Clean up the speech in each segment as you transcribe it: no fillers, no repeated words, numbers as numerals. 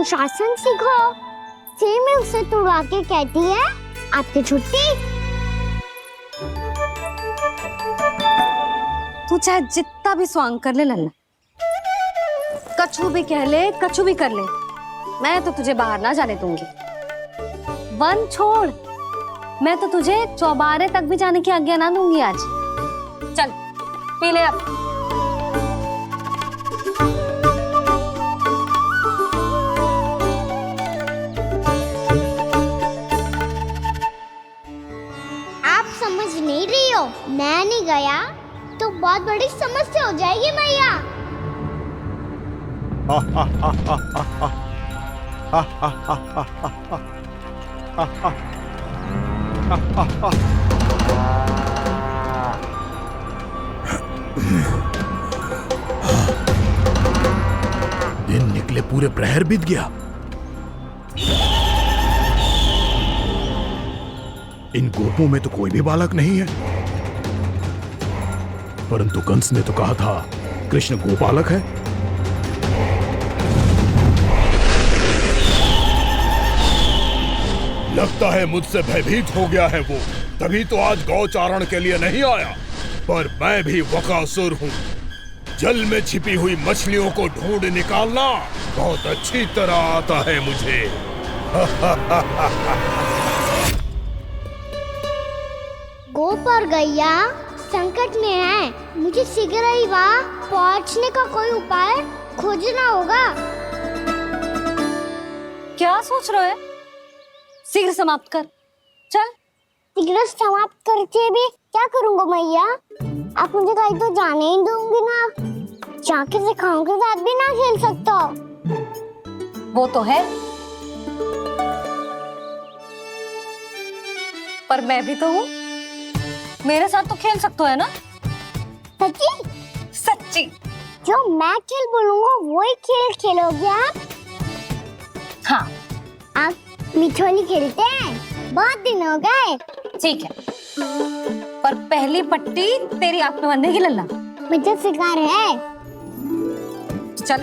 अनुशासन सीखो। फिर मैं उसे तुड़वा के कहती है आपकी छुट्टी। तू चाहे जितना भी स्वांग कर ले लल्ला, कछु भी कह ले, कछु भी कर ले, मैं तो तुझे बाहर ना जाने दूंगी। वन छोड़, मैं तो तुझे चौबारे तक भी जाने की आज्ञा ना दूंगी आज। चल पी ले अब। आप समझ नहीं रही हो, मैं नहीं गया तो बहुत बड़ी समस्या हो जाएगी मैया। दिन निकले पूरे प्रहर बीत गया। इन गोपों में तो कोई भी बालक नहीं है, परंतु कंस ने तो कहा था कृष्ण गोपालक है। लगता है मुझसे भयभीत हो गया है वो, तभी तो आज गौचारण के लिए नहीं आया। पर मैं भी वकासुर हूँ, जल में छिपी हुई मछलियों को ढूंढ निकालना बहुत अच्छी तरह आता है मुझे। गोप और गैया संकट में है, मुझे शीघ्र ही वहाँ पहुँचने का कोई उपाय खोजना होगा। क्या सोच रहे हो? शीघ्र समाप्त कर, चल। शीघ्र समाप्त करके भी क्या करूँगा मैया? आप मुझे कहीं तो जाने ही दूंगी ना, जाके सिखाओं के साथ भी ना खेल सकता। वो तो है, पर मैं भी तो हूँ, मेरे साथ तो खेल सकते हो है ना? सच्ची? सच्ची। जो मैं खेल बोलूँगा वही खेल खेलोगे आप? हाँ। आप मिठोली खेलते हैं? बहुत दिन हो गए। ठीक है, पर पहली पट्टी तेरी आंख में बंधेगी लल्ला। मुझे शिकार है। चल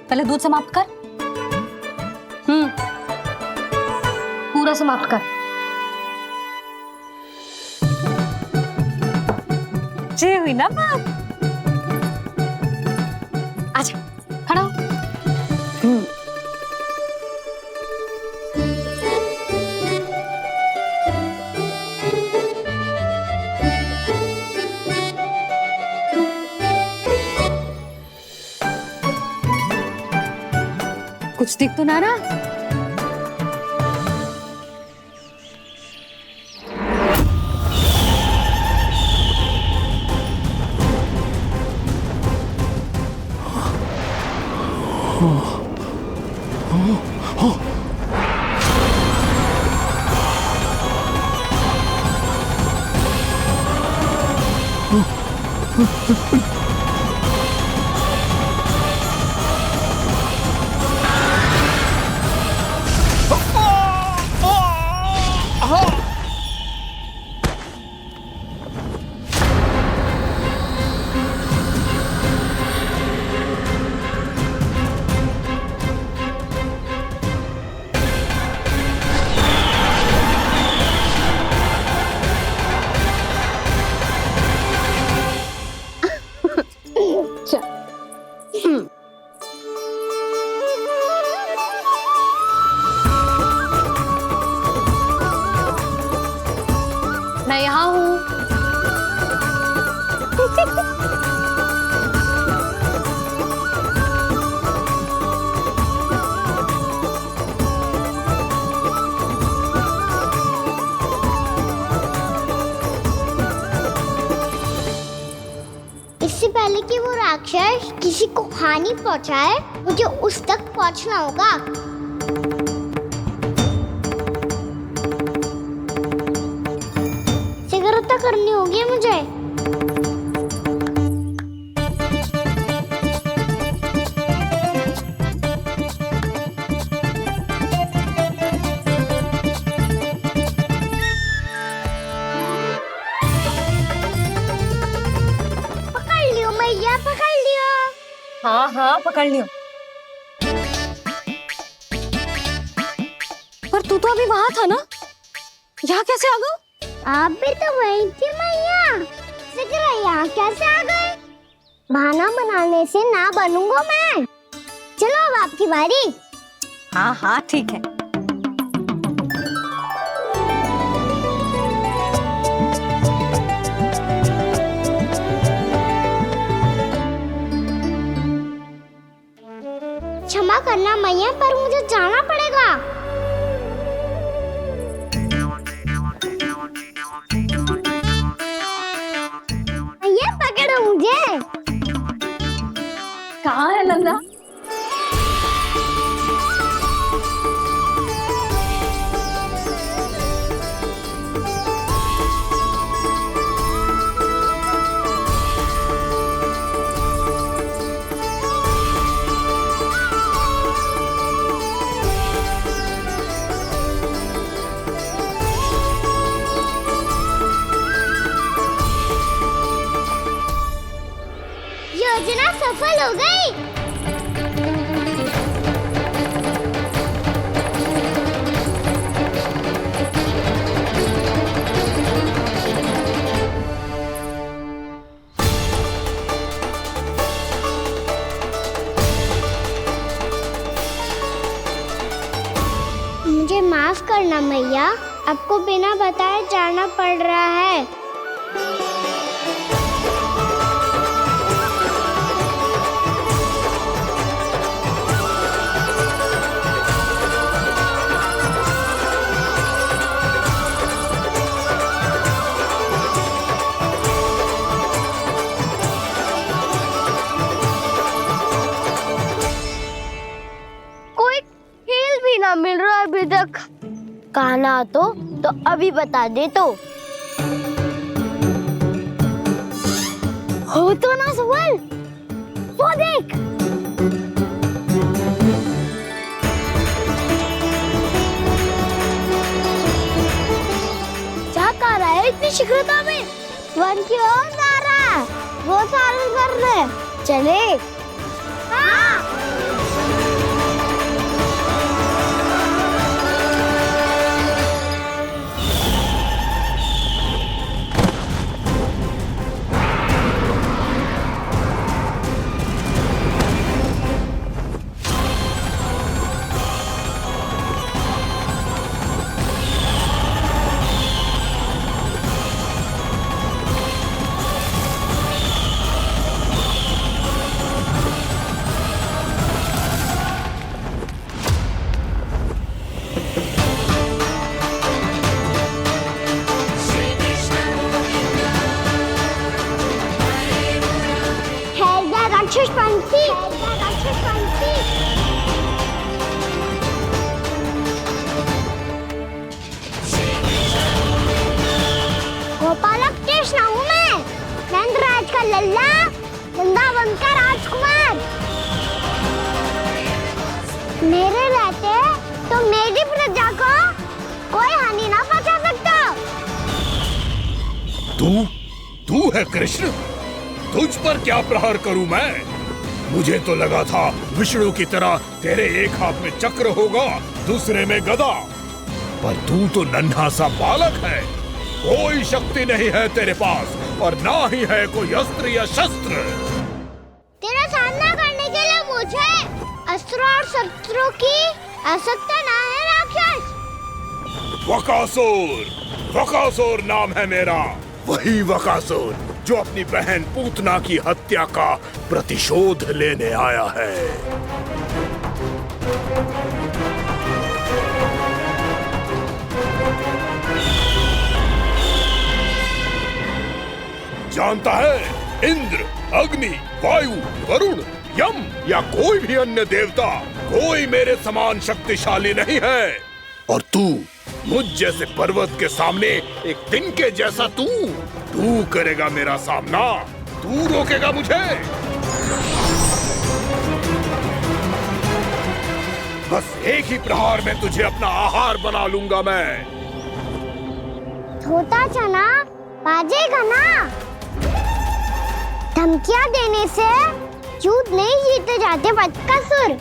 पहले दूध समाप्त कर। पूरा समाप्त कर। जे हुई ना बात। आजा, खड़ा हो। कुछ दिख तो ना रहा? मैं यहाँ हूँ। इससे पहले कि वो राक्षस किसी को हानि पहुंचाए, मुझे उस तक पहुंचना होगा। शीघ्रता करनी होगी मुझे। पकड़ लियो मैया, पकड़ लियो। हाँ हाँ पकड़ लियो। तू तो अभी वहां था ना, यहाँ कैसे आ गया? आप भी तो वही थी मैया, यहाँ कैसे आ गए? बहाना बनाने से ना बनूंगा मैं। चलो अब आपकी बारी। हाँ हाँ ठीक है। क्षमा करना मैया, पर मुझे जाना पड़ेगा। मैया पकड़ो मुझे। कहाँ है नंदा? योजना सफल हो गई। मुझे माफ करना मैया, आपको बिना बताए जाना पड़ रहा है। कोई खेल भी ना मिल रहा अभी तक। कहना तो अभी बता दे तो। हो तो ना सवाल, वो देख। क्या कर रहा है इतनी शीघ्रता में? वन की ओर जा रहा है, वो चालू कर रहे। चले। हाँ। राक्षसपंथी, गोपालक कृष्ण हूँ मैं, नंदराज का लल्ला, वृंदावन का राजकुमार। मेरे रहते तो मेरी प्रजा को कोई हानि ना पहुंचा सकता। तू है कृष्ण? तुझ पर क्या प्रहार करूं मैं? मुझे तो लगा था विष्णु की तरह तेरे एक हाथ में चक्र होगा, दूसरे में गदा, पर तू तो नन्हा सा बालक है। कोई शक्ति नहीं है तेरे पास और ना ही है कोई अस्त्र या शस्त्र। तेरा सामना करने के लिए मुझे अस्त्र और शस्त्रों की आवश्यकता ना है राक्षस। वकासुर नाम है मेरा, वही वकासुर जो अपनी बहन पूतना की हत्या का प्रतिशोध लेने आया है। जानता है, इंद्र, अग्नि, वायु, वरुण, यम या कोई भी अन्य देवता, कोई मेरे समान शक्तिशाली नहीं है। और तू मुझ जैसे पर्वत के सामने एक तिनके जैसा तू करेगा मेरा सामना? तू रोकेगा मुझे? बस एक ही प्रहार में तुझे अपना आहार बना लूंगा मैं। छोटा चना बाजेगा ना। धमकियां देने से युद्ध नहीं जीते जाते वत्कासुर।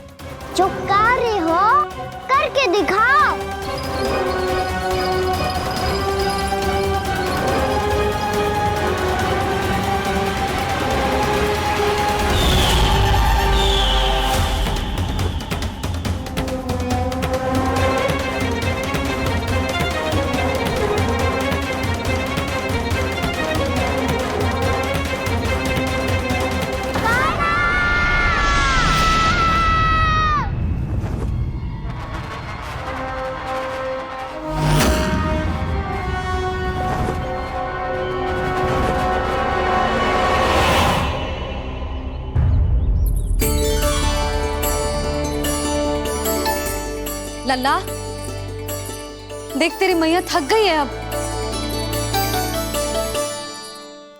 जो कार्य हो करके दिखाओ। लल्ला, देख तेरी मैया थक गई है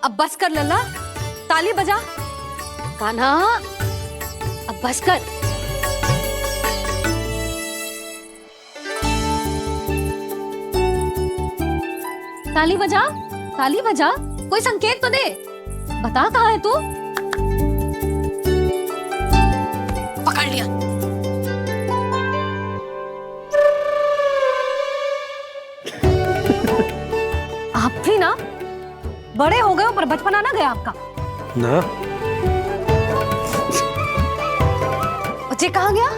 अब बस कर लल्ला, ताली बजा। कान्हा, अब बस कर। ताली बजा, ताली बजा, कोई संकेत तो दे, बता कहाँ है तू? पकड़ लिया। आप भी ना बड़े हो गए हो पर बचपना ना गया आपका ना। बच्चे कहाँ गया?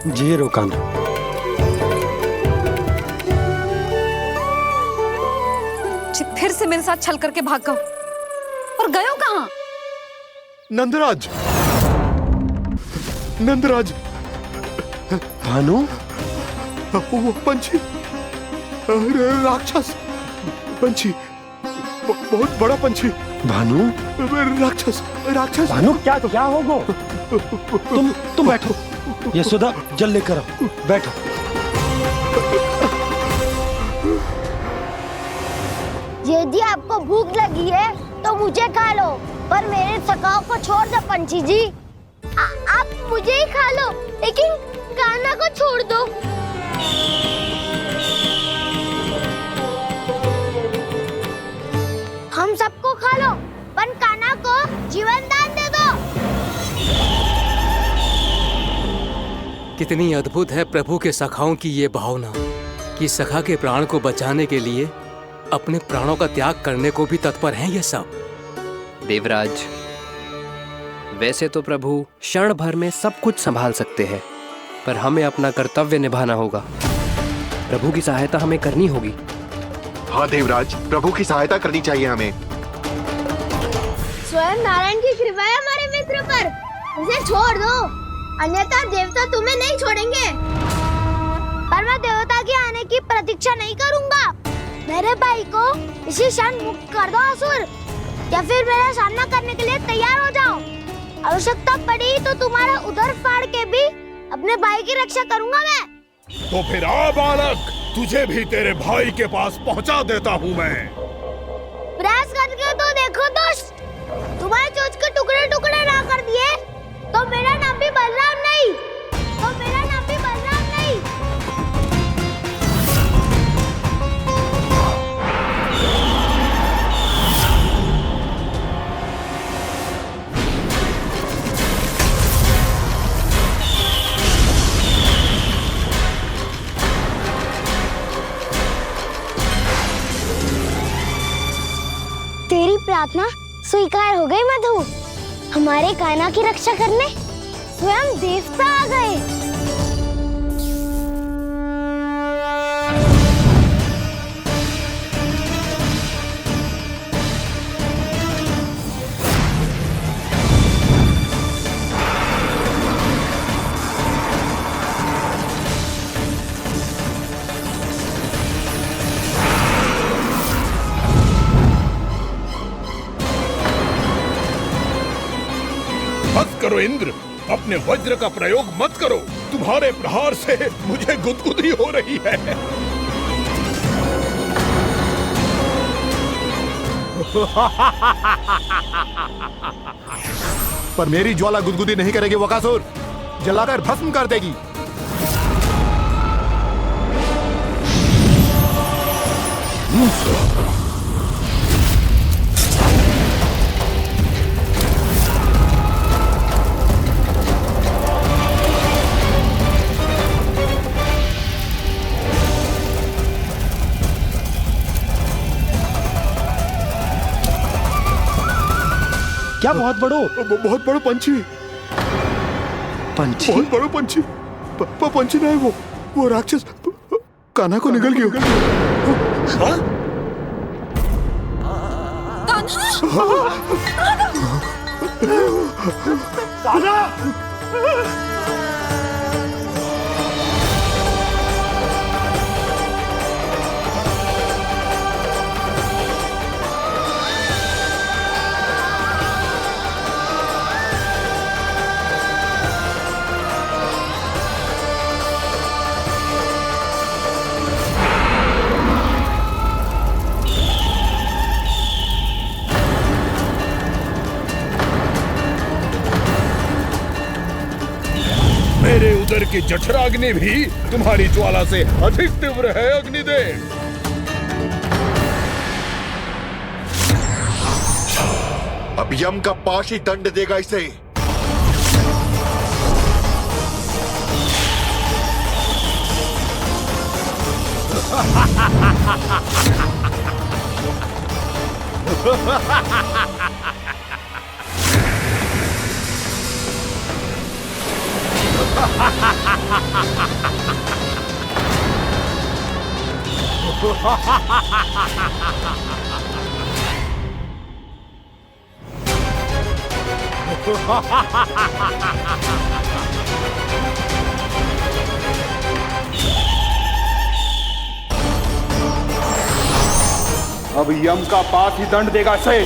जी रोकान। फिर से मेरे साथ छल करके भाग गए और गए हो कहाँ? नंदराज, नंदराज, भानु, वो पंछी, राक्षस पंछी, बहुत बड़ा पंछी। भानु, राक्षस, राक्षस। भानु क्या होगा? तुम बैठो, यशोदा जल लेकर आओ, बैठो। यदि आपको भूख लगी है तो मुझे खा लो, पर मेरे थकाव को छोड़ दो पंछी जी। आप मुझे ही खा लो, लेकिन कान्हा को छोड़ दो। हम सबको खा लो, पर कान्हा को जीवन दान दे दो। कितनी अद्भुत है प्रभु के सखाओं की ये भावना कि सखा के प्राण को बचाने के लिए अपने प्राणों का त्याग करने को भी तत्पर हैं ये सब। देवराज, वैसे तो प्रभु क्षण भर में सब कुछ संभाल सकते हैं, पर हमें अपना कर्तव्य निभाना होगा। प्रभु की सहायता हमें करनी होगी। हाँ देवराज, प्रभु की सहायता करनी चाहिए हमें। स्वयं नारायण की कृपा है हमारे मित्र पर, उसे छोड़ दो, अन्यथा देवता तुम्हें नहीं छोड़ेंगे। पर मैं देवता के आने की प्रतीक्षा नहीं करूंगा। मेरे भाई को इसी क्षण मुक्त कर दो असुर, या फिर मेरा सामना करने के लिए तैयार हो जाओ। आवश्यकता पड़ी तो तुम्हारा उदर फाड़ के भी अपने भाई की रक्षा करूंगा मैं। तो फिर आ बालक, तुझे भी तेरे भाई के पास पहुंचा देता हूँ मैं। प्रयास करके तो देखो दोस्त, तुम्हारे चोंच के टुकड़े टुकड़े ना कर दिए तो मेरा नाम भी बलराम नहीं, तो मेरा नाम भी बलराम नहीं। तेरी प्रार्थना स्वीकार हो गई मधु। हमारे कान्हा की रक्षा करने स्वयं देवता आ गए। मत करो इंद्र, अपने वज्र का प्रयोग मत करो। तुम्हारे प्रहार से मुझे गुदगुदी हो रही है। पर मेरी ज्वाला गुदगुदी नहीं करेगी वकासुर, जलाकर भस्म कर देगी। क्या बहुत बड़ो? बहुत बड़ा पंछी, पंछी? बहुत बड़ा पंछी। पंछी नहीं, वो राक्षस कान्हा को निगल गया। हाँ? कान्हा! मेरे उदर की जठराग्नि भी तुम्हारी ज्वाला से अधिक तीव्र है अग्निदेव। अब यम का पाश ही दंड देगा इसे। अब यम का पास ही दंड देगा इसे।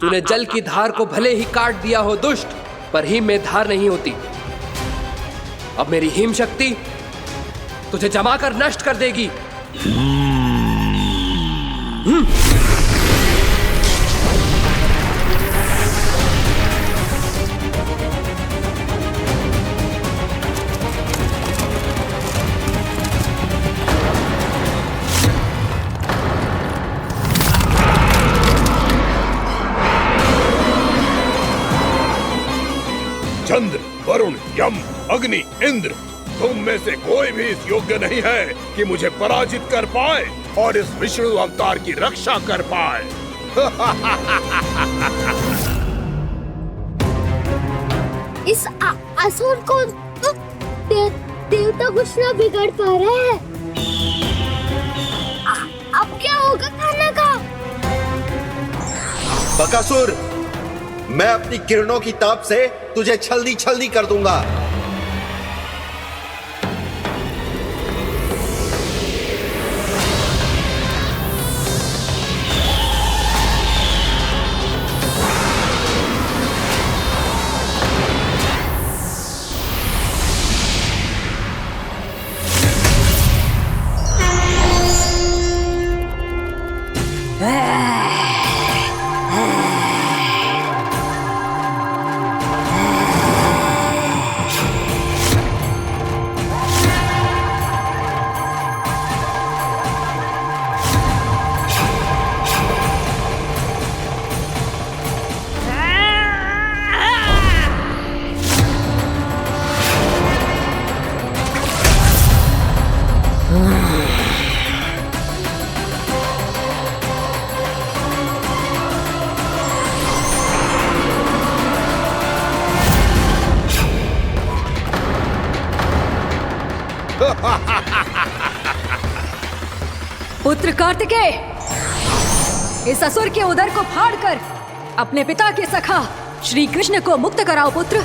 तूने जल की धार को भले ही काट दिया हो दुष्ट, पर हिम में धार नहीं होती। अब मेरी हिम शक्ति तुझे जमाकर नष्ट कर देगी। चंद्र, वरुण, यम, अग्नि, इंद्र, तुम में से कोई भी इस योग्य नहीं है कि मुझे पराजित कर पाए और इस विष्णु अवतार की रक्षा कर पाए। इस असुर को देवता कुछ ना बिगाड़ पा रहे हैं। अब क्या होगा खाना का? बकासुर, मैं अपनी किरणों की ताप से तुझे छल्दी छल्दी कर दूंगा। पुत्र कार्तिकेय, इस असुर के उदर को फाड़कर अपने पिता के सखा श्री कृष्ण को मुक्त कराओ पुत्र।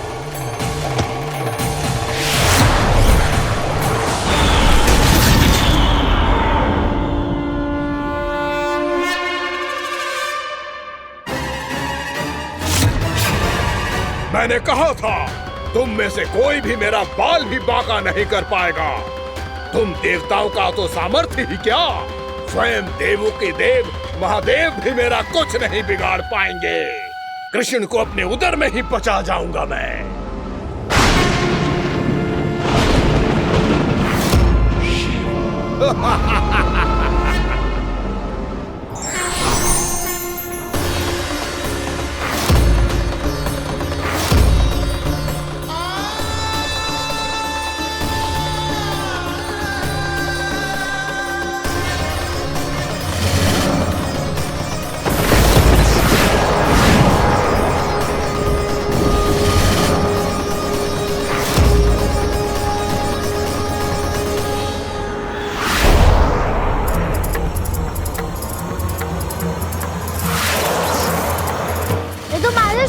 मैंने कहा था, तुम में से कोई भी मेरा बाल भी बांका नहीं कर पाएगा। तुम देवताओं का तो सामर्थ्य ही क्या, स्वयं देवों के देव महादेव भी मेरा कुछ नहीं बिगाड़ पाएंगे। कृष्ण को अपने उदर में ही पचा जाऊंगा मैं।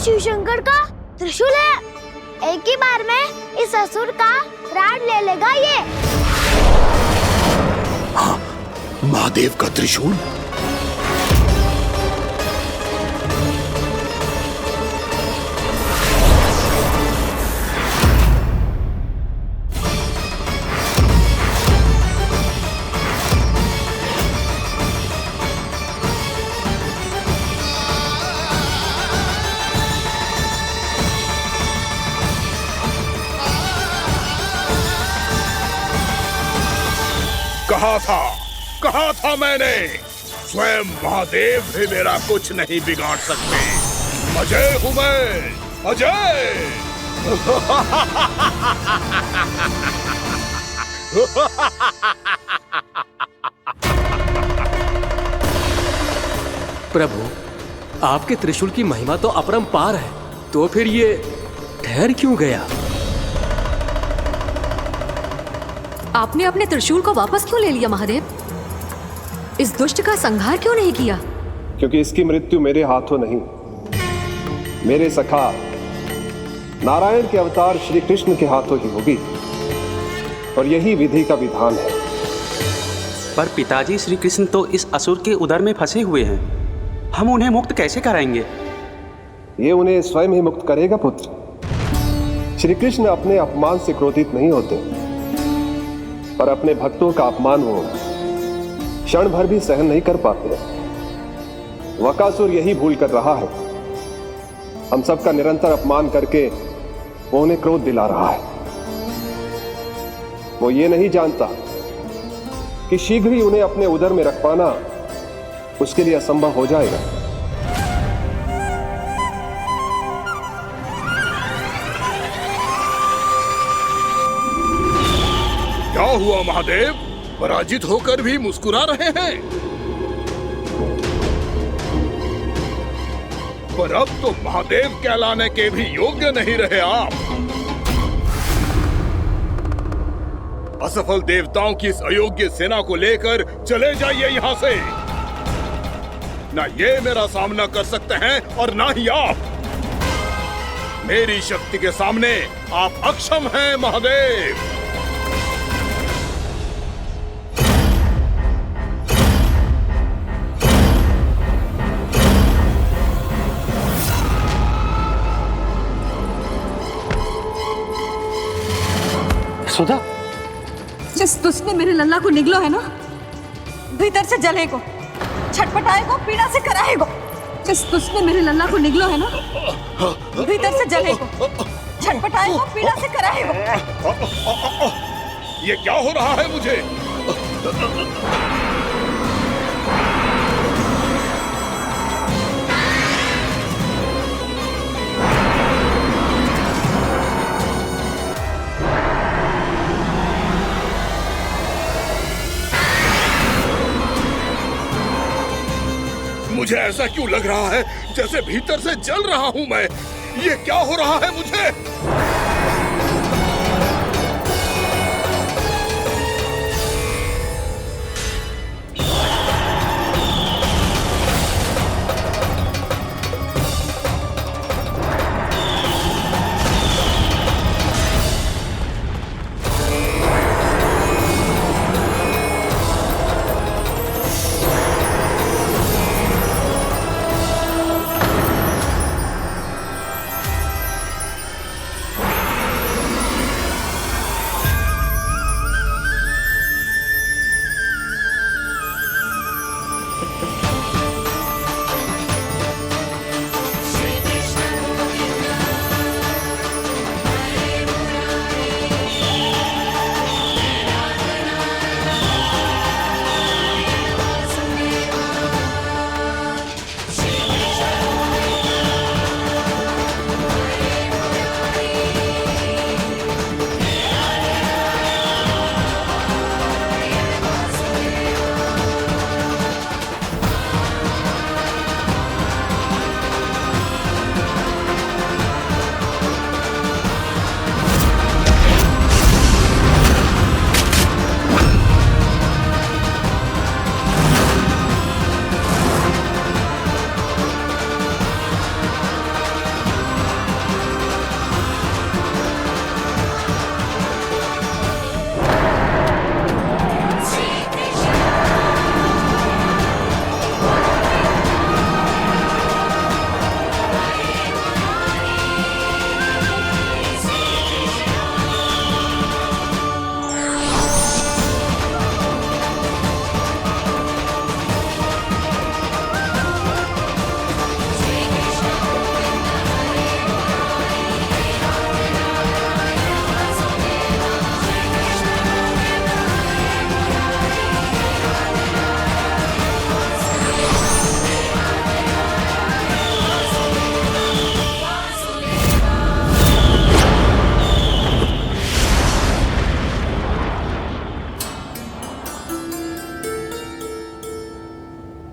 शिव शंकर का त्रिशूल है। एक ही बार में इस असुर का प्राण ले लेगा ये। महादेव का त्रिशूल? कहा था मैंने, स्वयं महादेव भी मेरा कुछ नहीं बिगाड़ सकते। अजय हूं मैं, अजय। प्रभु, आपके त्रिशूल की महिमा तो अपरंपार है, तो फिर ये ठहर क्यों गया? आपने अपने त्रिशूल को वापस क्यों ले लिया महादेव? इस दुष्ट का संहार क्यों नहीं किया? क्योंकि इसकी मृत्यु मेरे हाथों नहीं, मेरे सखा नारायण के अवतार श्री कृष्ण के हाथों ही होगी, और यही विधि का विधान है। पर पिताजी, श्री कृष्ण तो इस असुर के उदर में फंसे हुए हैं, हम उन्हें मुक्त कैसे कराएंगे? ये उन्हें स्वयं ही मुक्त करेगा पुत्र। श्री कृष्ण अपने अपमान से क्रोधित नहीं होते, पर अपने भक्तों का अपमान वो क्षण भर भी सहन नहीं कर पाते। वकासुर यही भूल कर रहा है, हम सबका निरंतर अपमान करके वो उन्हें क्रोध दिला रहा है। वो ये नहीं जानता कि शीघ्र ही उन्हें अपने उदर में रख पाना उसके लिए असंभव हो जाएगा। क्या हुआ महादेव, पराजित होकर भी मुस्कुरा रहे हैं? पर अब तो महादेव कहलाने के भी योग्य नहीं रहे आप। असफल देवताओं की इस अयोग्य सेना को लेकर चले जाइए यहाँ से। ना ये मेरा सामना कर सकते हैं और ना ही आप। मेरी शक्ति के सामने आप अक्षम हैं महादेव। सुधा, जिस दुष्ट ने मेरे लल्ला को निगलो है ना, भीतर से जलेगो, छटपटाएगो, पीड़ा से कराएगो। जिस दुष्ट ने मेरे लल्ला को निगलो है ना, भीतर से जलेगो, छटपटाएगो, पीड़ा से कराएगो। ये क्या हो रहा है मुझे? मुझे ऐसा क्यों लग रहा है जैसे भीतर से जल रहा हूं मैं? ये क्या हो रहा है मुझे?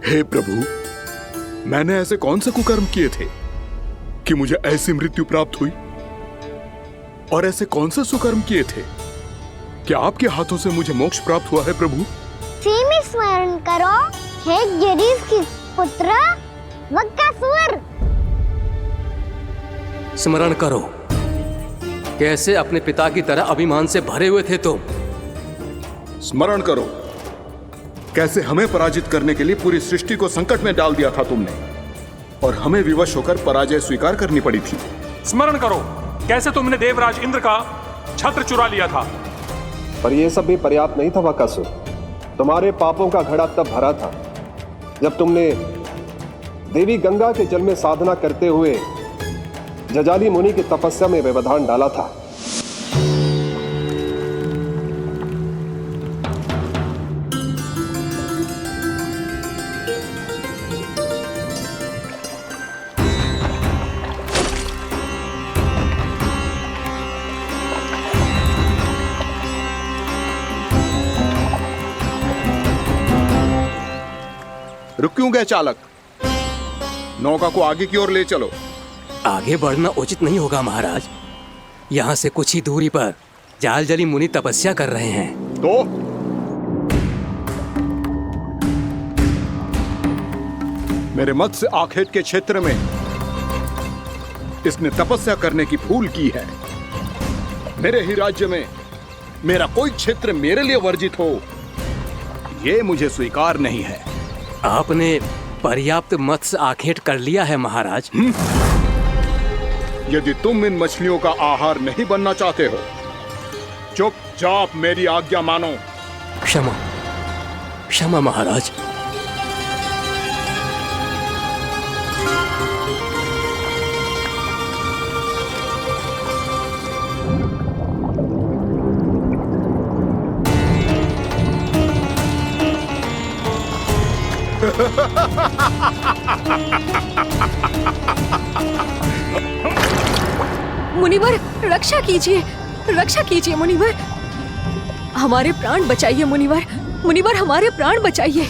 हे प्रभु, मैंने ऐसे कौन से कुकर्म किए थे कि मुझे ऐसी मृत्यु प्राप्त हुई? और ऐसे कौन से सुकर्म किए थे कि आपके हाथों से मुझे मोक्ष प्राप्त हुआ है प्रभु? में स्मरण करो, हे जरीस की पुत्र वक्कासुर। स्मरण करो, कैसे अपने पिता की तरह अभिमान से भरे हुए थे तुम। स्मरण करो, कैसे हमें पराजित करने के लिए पूरी सृष्टि को संकट में डाल दिया था तुमने, और हमें विवश होकर पराजय स्वीकार करनी पड़ी थी। स्मरण करो, कैसे तुमने देवराज इंद्र का छत्र चुरा लिया था। पर यह सब भी पर्याप्त नहीं था वकासुर। तुम्हारे पापों का घड़ा तब भरा था जब तुमने देवी गंगा के जल में साधना करते हुए जजाली मुनि की तपस्या में व्यवधान डाला था। रुक क्यों गए चालक? नौका को आगे की ओर ले चलो। आगे बढ़ना उचित नहीं होगा महाराज। यहाँ से कुछ ही दूरी पर जालजली मुनि तपस्या कर रहे हैं। तो मेरे मत्स्य आखेट के क्षेत्र में इसने तपस्या करने की भूल की है। मेरे ही राज्य में मेरा कोई क्षेत्र मेरे लिए वर्जित हो, यह मुझे स्वीकार नहीं है। आपने पर्याप्त मत्स्य आखेट कर लिया है महाराज। यदि तुम इन मछलियों का आहार नहीं बनना चाहते हो, चुपचाप मेरी आज्ञा मानो। क्षमा, क्षमा महाराज। मुनिवर, रक्षा कीजिए, रक्षा कीजिए मुनिवर। हमारे प्राण बचाइए मुनिवर, मुनिवर हमारे प्राण बचाइए।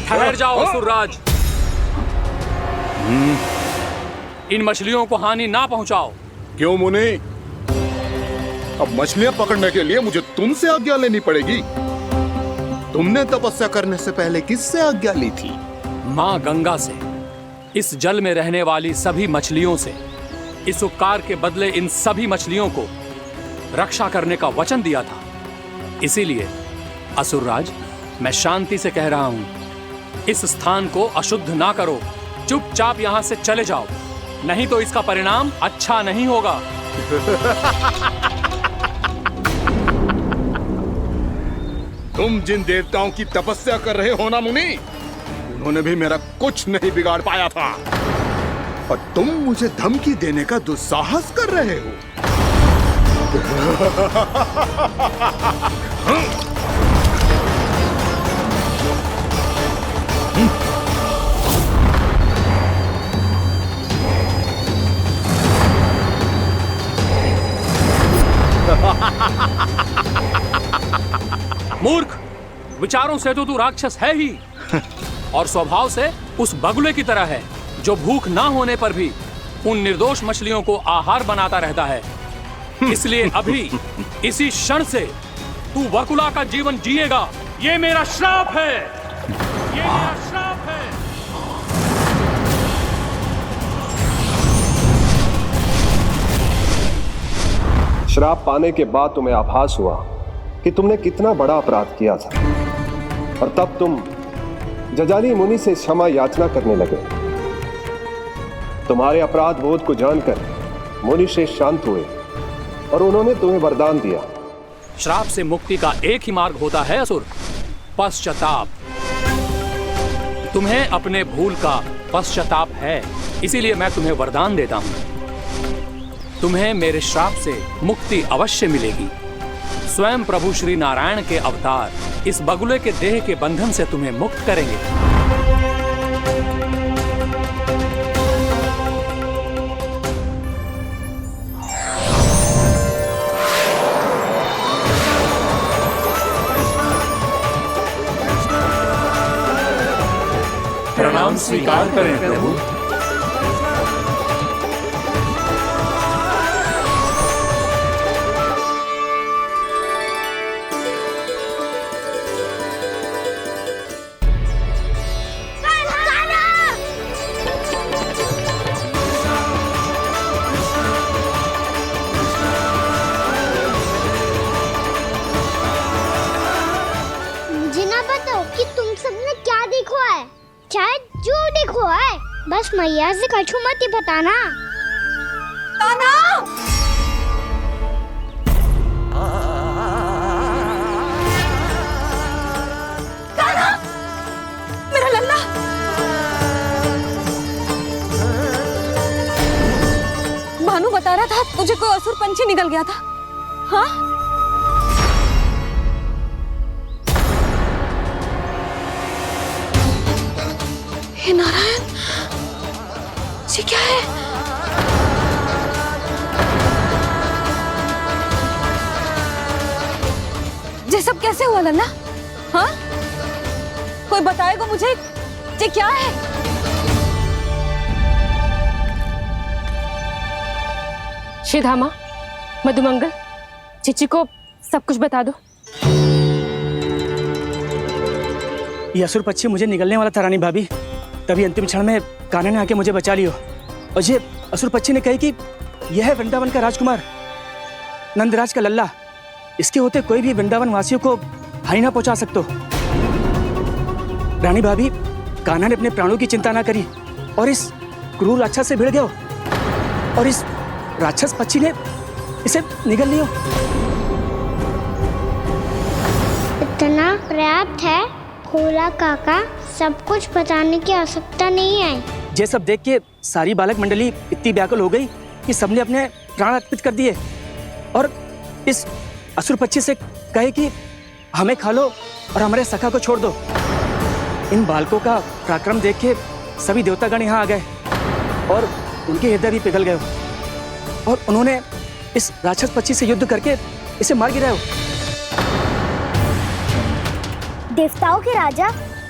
ठहर जाओ असुरराज, इन मछलियों को हानि ना पहुंचाओ। क्यों मुनि? अब मछलियां पकड़ने के लिए मुझे तुमसे आज्ञा लेनी पड़ेगी। तुमने तपस्या करने से पहले किससे आज्ञा ली थी? माँ गंगा से। इस जल में रहने वाली सभी मछलियों से इस उपकार के बदले इन सभी मछलियों को रक्षा करने का वचन दिया था। इसीलिए असुरराज, मैं शांति से कह रहा हूं, इस स्थान को अशुद्ध ना करो। चुपचाप यहां से चले जाओ, नहीं तो इसका परिणाम अच्छा नहीं होगा। तुम जिन देवताओं की तपस्या कर रहे हो ना मुनि, उन्होंने भी मेरा कुछ नहीं बिगाड़ पाया था, और तुम मुझे धमकी देने का दुस्साहस कर रहे हो। मूर्ख, विचारों से तो तू राक्षस है ही, और स्वभाव से उस बगुले की तरह है जो भूख ना होने पर भी उन निर्दोष मछलियों को आहार बनाता रहता है। इसलिए अभी इसी क्षण से तू बगुला का जीवन जिएगा। ये मेरा श्राप है, ये मेरा श्राप है। श्राप पाने के बाद तुम्हें आभास हुआ कि तुमने कितना बड़ा अपराध किया था, और तब तुम जजाली मुनि से क्षमा याचना करने लगे। तुम्हारे अपराध बोध को जानकर मुनि श्रेष्ठ शांत हुए और उन्होंने तुम्हें वरदान दिया। श्राप से मुक्ति का एक ही मार्ग होता है असुर, पश्चाताप। तुम्हें अपने भूल का पश्चाताप है, इसीलिए मैं तुम्हें वरदान देता हूं। तुम्हें मेरे श्राप से मुक्ति अवश्य मिलेगी। स्वयं प्रभु श्री नारायण के अवतार इस बगुले के देह के बंधन से तुम्हें मुक्त करेंगे। प्रणाम स्वीकार करें प्रभु। मुझे ना बताओ कि तुम सबने क्या देखा है, शायद जो देखो है, बस मैया से कछु मत ही बताना। कान्हा! कान्हा! मेरा लल्ला! भानु बता रहा था तुझे कोई असुर पंछी निकल गया था। हाँ? हे नारायण, ये क्या है? ये सब कैसे हुआ लल्ला? हाँ? कोई बताएगा मुझे ये क्या है? श्रीधामा, मधुमंगल, चिची को सब कुछ बता दो। ये असुर पक्षी मुझे निकलने वाला था रानी भाभी, तभी अंतिम क्षण में कान्हा ने आके मुझे बचा लियो। और ये असुर पक्षी ने कही कि यह है वृंदावन का राजकुमार, नंदराज का लल्ला। इसके होते कोई भी वृंदावन वासियों को हानि ना पहुंचा सकते। रानी भाभी, कान्हा ने अपने प्राणों की चिंता ना करी और इस क्रूर राक्षस से भिड़ गयो और इस राक्षस पक्षी ने इसे निगल लियो। इतना पर्याप्त है भोला काका, सब कुछ बताने की आवश्यकता नहीं है। ये सब देख के सारी बालक मंडली इतनी व्याकुल हो गई कि सबने अपने प्राण अर्पित कर दिए और इस असुर पक्षी से कहे कि हमें खा लो और हमारे सखा को छोड़ दो। इन बालकों का पराक्रम देख के सभी देवतागण यहाँ आ गए और उनके हृदय भी पिघल गए और उन्होंने इस राक्षस पक्षी से युद्ध करके इसे मार गिराया। देवताओं के राजा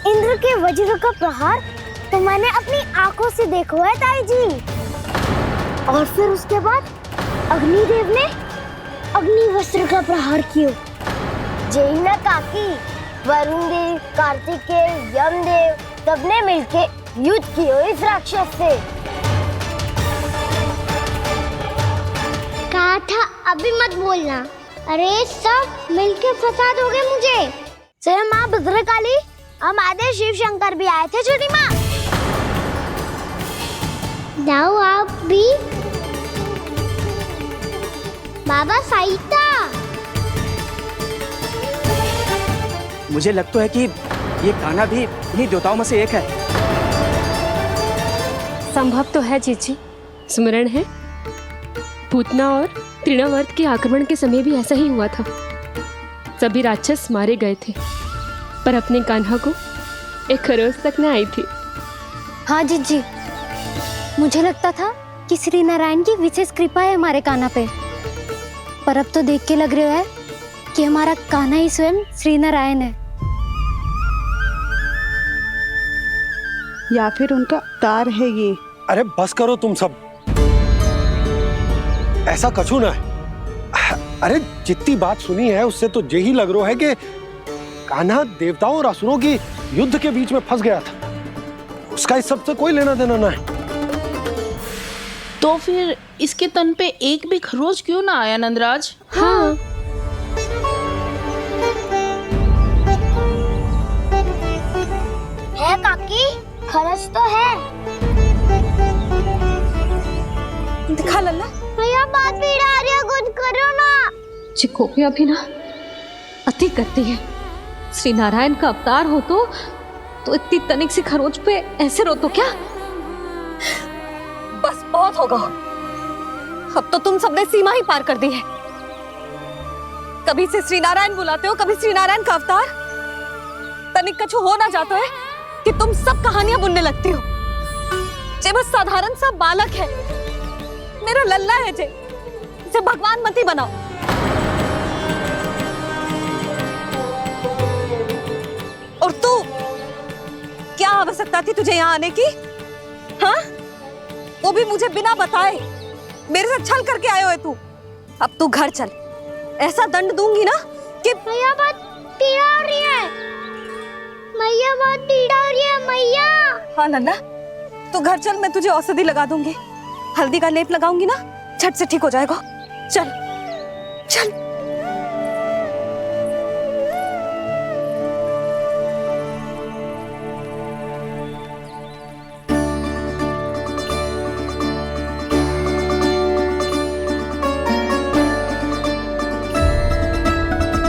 इंद्र के वज्र का प्रहार तो मैंने अपनी आंखों से देखा है ताई जी। और फिर उसके बाद अग्निदेव ने अग्निवस्त्र का प्रहार किया। जय ना काकी, वरुण देव, कार्तिकेय, यमदेव सबने मिलके युद्ध किया इस राक्षस से। कहा था अभी मत बोलना। अरे सब मिलके फंसा दोगे मुझे। स्वयं माँ भद्रकाली, हमारे शिव शंकर भी आए थे छोटी माँ। जाओ आप भी। बाबा साईता, मुझे लगता है कि ये कान्हा भी इन्हीं देवताओं में से एक है। संभव तो है चीची, स्मरण है पूतना और तृणावर्त के आक्रमण के समय भी ऐसा ही हुआ था। सभी राक्षस मारे गए थे पर अपने कान्हा को एक खरोच तक न आई थी। हाँ जीजी, मुझे लगता था कि श्री नारायण की विशेष कृपा है हमारे कान्हा पे, पर अब तो देख के लग रहा है कि हमारा कान्हा ही स्वयं श्री नारायण है। या फिर उनका अवतार है ये। अरे बस करो तुम सब, ऐसा कछु ना है। अरे जितनी बात सुनी है उससे तो यही लग रहा है कि कान्हा देवताओं और असुरों की युद्ध के बीच में फंस गया था। उसका इस सब से कोई लेना देना ना है। तो फिर इसके तन पे एक भी खरोच क्यों ना आया नंदराज? हाँ, है काकी, खरच तो है। दिखा लल्ला। भैया बात पीड़ा आ रही है, कुछ करो ना। चिकोपिया भी ना अति करती है। श्री नारायण का अवतार हो तो इतनी तनिक सी खरोच पे ऐसे रो तो क्या? बस बहुत होगा। अब तो तुम सबने सीमा ही पार कर दी है। कभी से श्री नारायण बुलाते हो, कभी श्री नारायण का अवतार। तनिक कछु हो ना जाता है कि तुम सब कहानियां बुनने लगती हो। जे बस साधारण सा बालक है, मेरा लल्ला है जे, इसे भगवान मती बनाओ। और तू, क्या आवश्यकता थी तुझे यहाँ आने की? हाँ, वो भी मुझे बिना बताए मेरे से छल करके आयो है तू। अब तू घर चल, ऐसा दंड दूंगी ना कि मैया बहुत पीड़ा हो रही है, मैया बहुत पीड़ा हो रही है मैया। हाँ नन्ना, तू घर चल, मैं तुझे औषधि लगा दूंगी, हल्दी का लेप लगाऊंगी ना, झट से ठीक हो जाएगा। चल चल।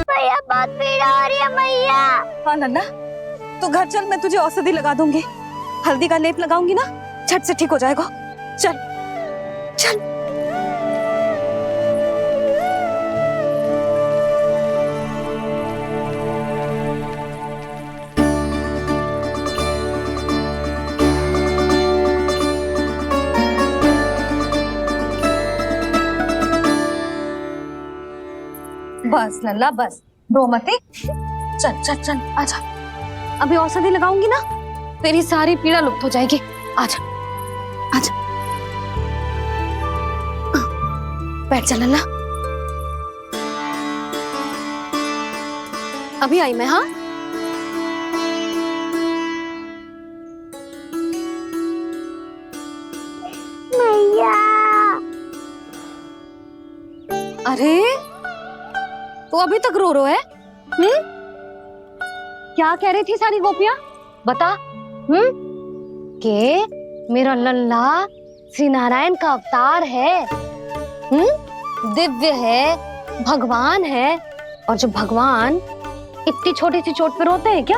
मैया बहुत पीड़ा हो रही है मैया। हाँ नन्ना, तू घर चल, मैं तुझे औषधि लगा दूंगी, हल्दी का लेप लगाऊंगी ना, झट से ठीक हो जाएगा। चल चल। बस लल्ला बस, रो मते। चल चल चल, आजा। अभी औषधि लगाऊंगी ना, तेरी सारी पीड़ा लुप्त हो जाएगी। आजा आजा, बैठ जा लल्ला। अभी आई मैं। हाँ, मैया। अरे तो अभी तक रो रो है? क्या कह रही थी सारी गोपियां? बता। के मेरा लल्ला श्री नारायण का अवतार है, दिव्य है, भगवान है। और जो भगवान इतनी छोटी सी चोट पे रोते हैं क्या?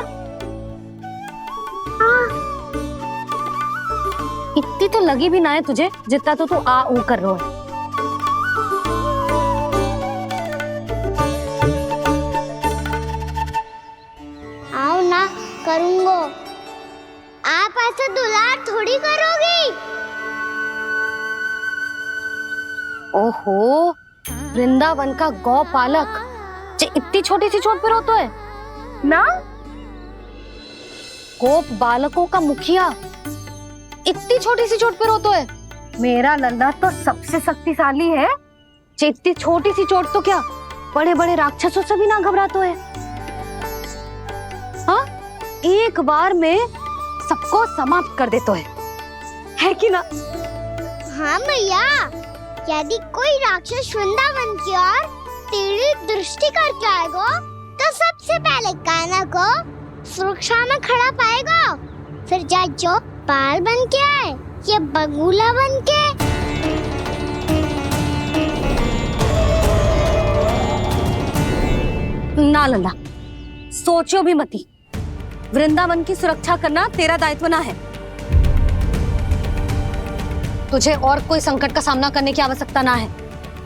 इतनी तो लगी भी ना है तुझे जितना तो तू आ ऊ कर रो है। आओ ना करूंगो, आप ऐसा दुलार थोड़ी करोगी। ओहो, वृंदावन का गौपालक जो इतनी छोटी सी चोट पे रोता है ना, गोप बालकों का मुखिया इतनी छोटी सी चोट पे रोता है। मेरा लल्ला तो सबसे शक्तिशाली है, इतनी छोटी सी चोट तो क्या बड़े बड़े राक्षसों से भी ना घबराता है। हाँ, एक बार में सबको समाप्त कर देता है कि ना? हाँ मैया, यदि कोई राक्षस वृंदावन की ओर तेरी दृष्टि करके आएगा तो सबसे पहले कान्हा को सुरक्षा में खड़ा पाएगा, फिर चाहे जो बाल बन के आए या बगुला बन के। ना लल्ला, सोचो भी मती, वृंदावन की सुरक्षा करना तेरा दायित्व ना है। तुझे और कोई संकट का सामना करने की आवश्यकता ना है।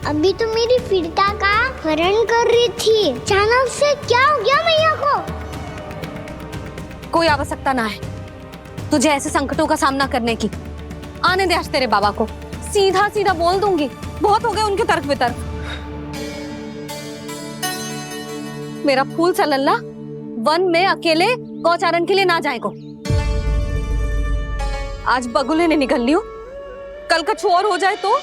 अभी तो मेरी पीड़िता का हरण कर रही थी, अचानक से क्या हो गया मैया को? कोई आवश्यकता ना है तुझे ऐसे संकटों का सामना करने की। आने दे आज तेरे बाबा को, सीधा सीधा बोल दूंगी, बहुत हो गए उनके तर्क वितर्क। मेरा फूल सा लल्ला वन में अकेले गौचारण के लिए ना जाएगो। आज बगुले ने निकल लियो, कल का छोर हो जाए तो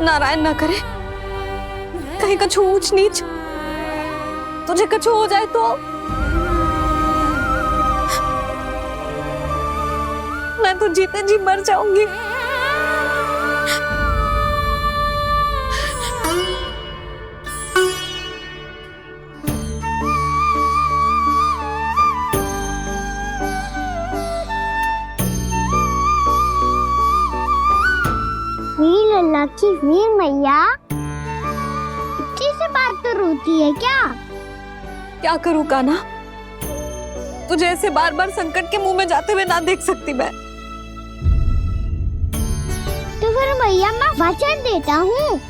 नारायण ना करे, कहीं कछु ऊंच नीच तुझे कछु हो जाए तो मैं तो जीते जी मर जाऊंगी। वीर लल्ला की वीर मैया इतनी से बात तो रोती है क्या? क्या करूं कान्हा, तुझे ऐसे बार बार संकट के मुंह में जाते हुए ना देख सकती मैं। तो फिर मैया मैं वचन देता हूँ,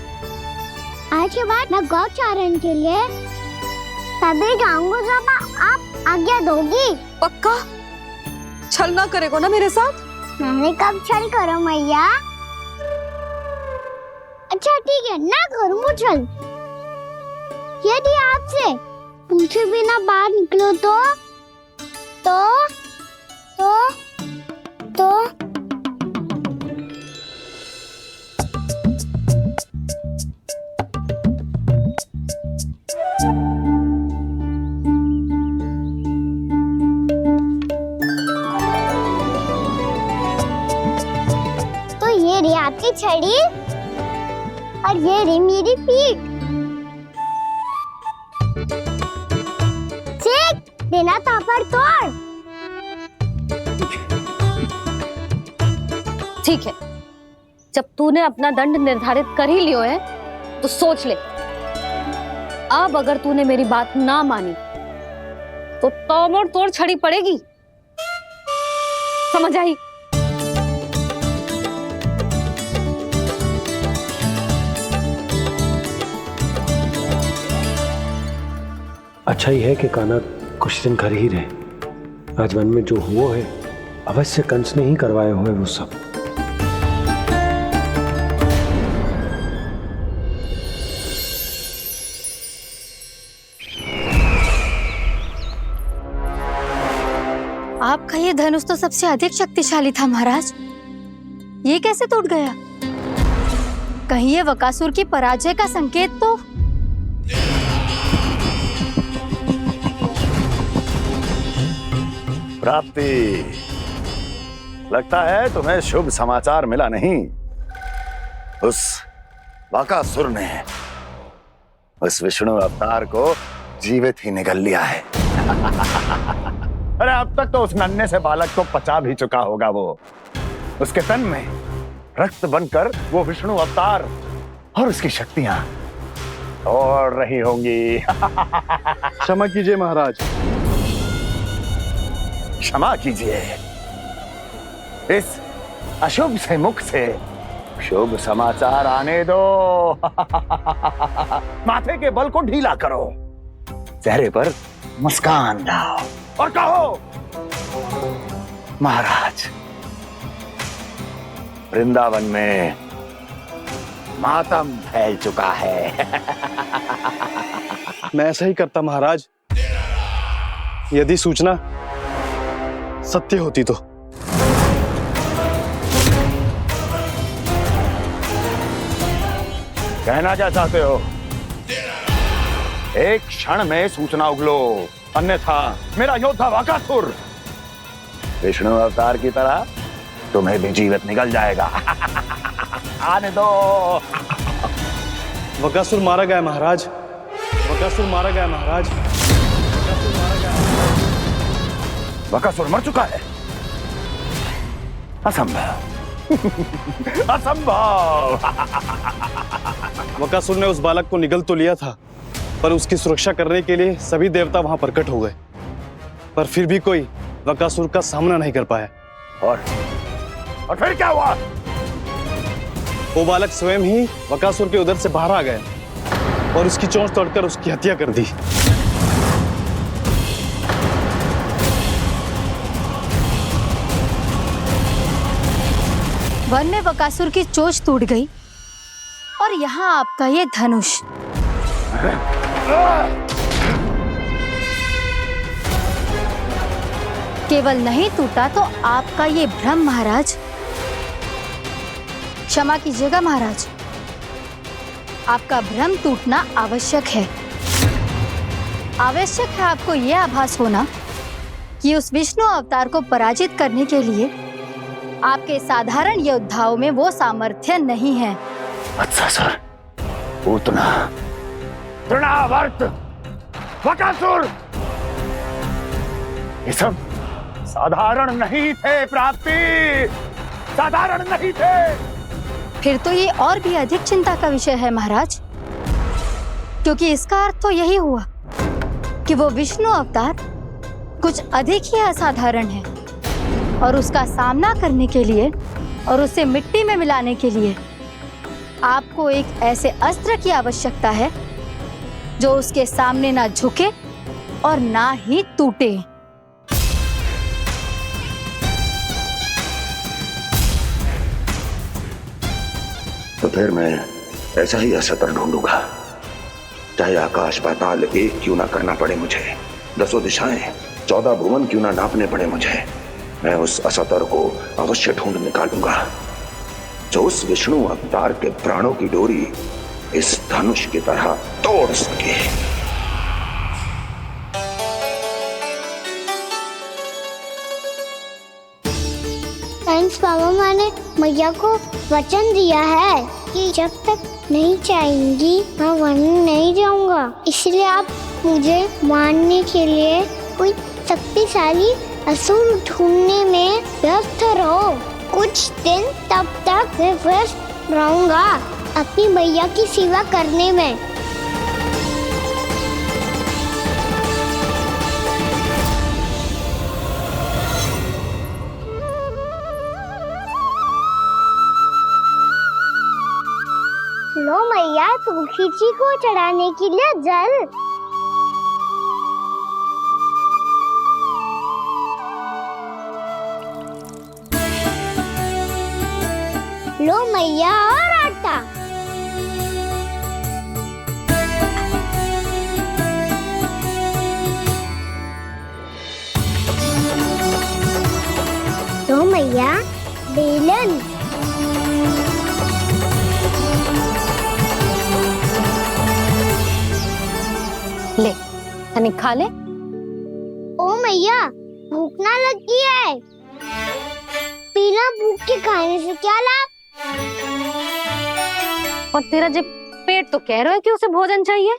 आज के बाद मैं गौचारण के लिए तभी जाऊंगा जब आप आज्ञा दोगी। पक्का छल ना करेगा ना मेरे साथ? मैंने कब छल करो मैया? अच्छा ठीक है, ना करूँ छल। यदि आपसे पूछे बिना बाहर निकलो तो ये रही आपकी छड़ी और ये रही मेरी पीठ। चेक देना ताबड़तोड़। ठीक है, जब तूने अपना दंड निर्धारित कर ही लियो है तो सोच ले, अब अगर तूने मेरी बात ना मानी तो ताबड़तोड़ छड़ी पड़ेगी। समझ आई? अच्छा ही है कि कान्हा कुछ दिन घर ही रहे। आज वन में जो हुआ है अवश्य कंस ने ही करवाए हुए वो सब। आपका ये धनुष तो सबसे अधिक शक्तिशाली था महाराज, ये कैसे टूट गया? कहीं ये बकासुर की पराजय का संकेत तो? प्राप्ति, लगता है तुम्हें शुभ समाचार मिला नहीं। उस बकासुर ने उस विष्णु अवतार को जीवित ही निगल लिया है। अरे अब तक तो उस नन्हे से बालक को पचा भी चुका होगा वो। उसके तन में रक्त बनकर वो विष्णु अवतार और उसकी शक्तियां दौड़ रही होंगी। क्षमा कीजिए महाराज। क्षमा कीजिए, इस अशुभ से मुख से शुभ समाचार आने दो। माथे के बल को ढीला करो, चेहरे पर मुस्कान लाओ और कहो, महाराज, वृंदावन में मातम फैल चुका है। मैं ऐसा ही करता महाराज, यदि सूचना सत्य होती तो। कहना क्या चाहते हो? एक क्षण में सूचना उगलो, अन्यथा मेरा योद्धा बकासुर विष्णु अवतार की तरह तुम्हें भी जीवित निकल जाएगा। आने दो। बकासुर मारा गया महाराज, बकासुर मारा गया महाराज। बकासुर मर चुका है? असंभव। असंभव। बकासुर ने उस बालक को निगल तो लिया था, पर उसकी सुरक्षा करने के लिए सभी देवता वहां प्रकट हो गए, पर फिर भी कोई बकासुर का सामना नहीं कर पाया। और फिर क्या हुआ? वो बालक स्वयं ही बकासुर के उदर से बाहर आ गया और उसकी चोंच तोड़कर उसकी हत्या कर दी। वन में बकासुर की चोंच टूट गई और यहाँ आपका ये धनुष। केवल नहीं टूटा तो आपका ये भ्रम महाराज। क्षमा कीजिएगा महाराज, आपका भ्रम टूटना आवश्यक है। आवश्यक है आपको यह आभास होना कि उस विष्णु अवतार को पराजित करने के लिए आपके साधारण योद्धाओं में वो सामर्थ्य नहीं है। वत्सासुर, पूतना, तृणावर्त, बकासुर, ये सब साधारण नहीं थे प्राप्ति, साधारण नहीं थे। फिर तो ये और भी अधिक चिंता का विषय है महाराज, क्योंकि इसका अर्थ तो यही हुआ कि वो विष्णु अवतार कुछ अधिक ही असाधारण है और उसका सामना करने के लिए और उसे मिट्टी में मिलाने के लिए आपको एक ऐसे अस्त्र की आवश्यकता है जो उसके सामने ना झुके और ना ही टूटे। तो फिर मैं ऐसा ही असतर ढूंढूंगा, चाहे आकाश पाताल एक क्यों ना करना पड़े मुझे, 10 दिशाएं 14 भुवन क्यों ना नापने पड़े मुझे, मैं उस असतर को अवश्य ढूंढ निकालूंगा जो उस विष्णु अवतार के प्राणों की डोरी इस धनुष की तरह तोड़ सके। थैंक्स पापा, मैंने मैया को वचन दिया है कि जब तक नहीं चाहेंगी मैं वन नहीं जाऊंगा, इसलिए आप मुझे मारने के लिए कोई शक्तिशाली असुर ढूंढने में व्यस्त रहो। कुछ दिन तब तक मैं व्यस्त रहूंगा अपनी मैया की सेवा करने में। लो मैया, तुलसी जी को चढ़ाने के लिए जल। लो मैया, और आटा। लो मैया, बेलन। ले तनिक खा ले। ओ मैया, भूख ना लगी है। बिना भूख के खाने से क्या लाभ? और तेरा जब पेट तो कह रहा है कि उसे भोजन चाहिए,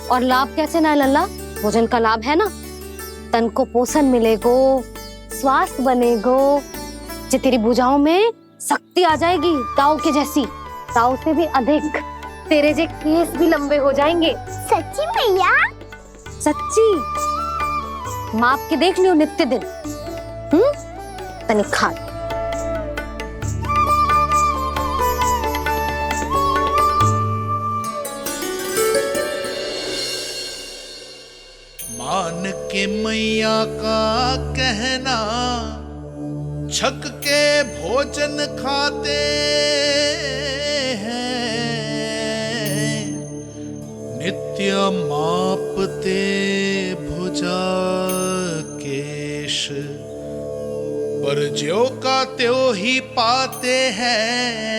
और लाभ कैसे ना लल्ला? भोजन का लाभ है ना, तन को पोषण मिलेगो, स्वास्थ्य बनेगो, जे तेरी भुजाओं में शक्ति आ जाएगी ताऊ के जैसी, ताऊ से भी अधिक। तेरे जे केस भी लंबे हो जाएंगे। सच्ची मैया? सच्ची। माप के देख लियो नित्य दिन। तनिक खा। मान के मैया का कहना, छक के भोजन खाते हैं, नित्य मापते भुजा केश, पर ज्यों का त्यों ही पाते हैं।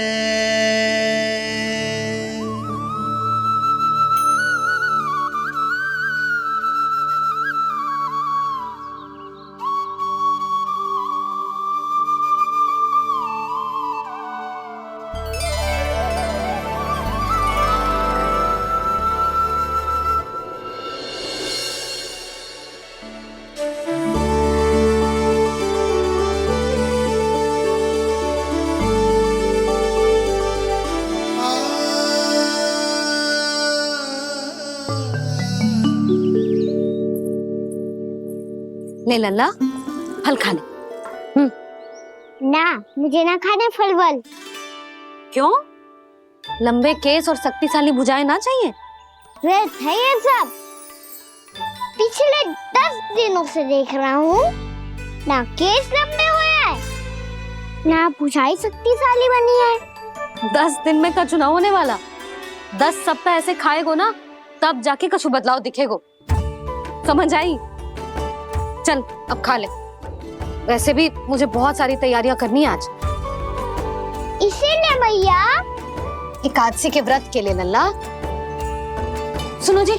ले लल्ला, फल खा ले। ना, मुझे ना खाने फल वल। क्यों? लंबे केस और शक्तिशाली भुजाएं ना चाहिए? व्यर्थ है ये सब। पिछले 10 दिनों से देख रहा हूँ, ना केस लंबे हुए हैं, ना भुजाएं शक्तिशाली बनी है। 10 दिन में कछु ना होने वाला। 10 सप्ताह ऐसे खाएगो ना, तब जाके कछु बदलाव दिखेगो। समझ आई? चल अब खा ले। वैसे भी मुझे बहुत सारी तैयारियां करनी है आज। इसीलिए भैया, एकादशी के व्रत के लिए लल्ला। सुनो जी,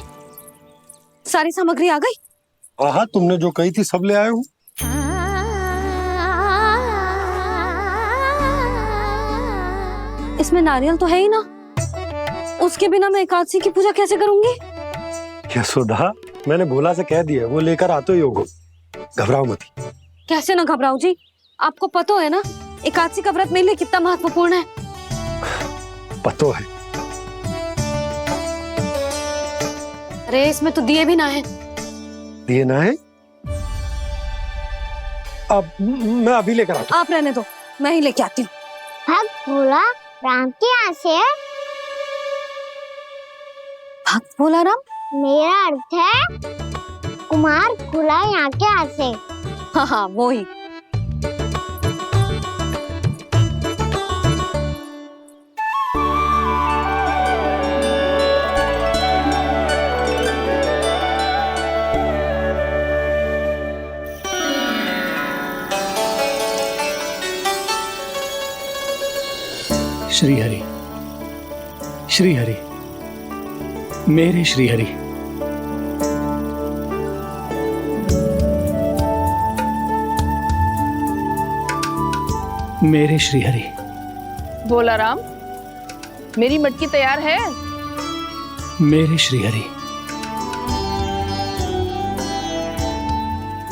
सारी सामग्री आ गई? हाँ, तुमने जो कही थी सब ले आए हूँ। इसमें नारियल तो है ही ना, उसके बिना मैं एकादशी की पूजा कैसे करूंगी? यशोदा, मैंने भोला से कह दिया, वो लेकर आते ही होगा, घबराओ मत। कैसे ना घबराओ जी, आपको पता है ना एकादशी का व्रत मेरे लिए कितना महत्वपूर्ण है। पतो है। अरे इसमें तो दिए भी ना है। दिए ना है? अब मैं अभी लेकर आता हूँ। आप रहने दो, मैं ही लेके आती हूँ। भक्त भोला राम के यहाँ से है। भक्त भोला राम? मेरा अर्थ है कुमार खुला यहाँ के हाथ से। हाँ हाँ वो ही। श्री हरि, श्री हरि, मेरे श्री हरि। मेरे श्री हरि। भोला राम, मेरी मटकी तैयार है। मेरे श्री हरि।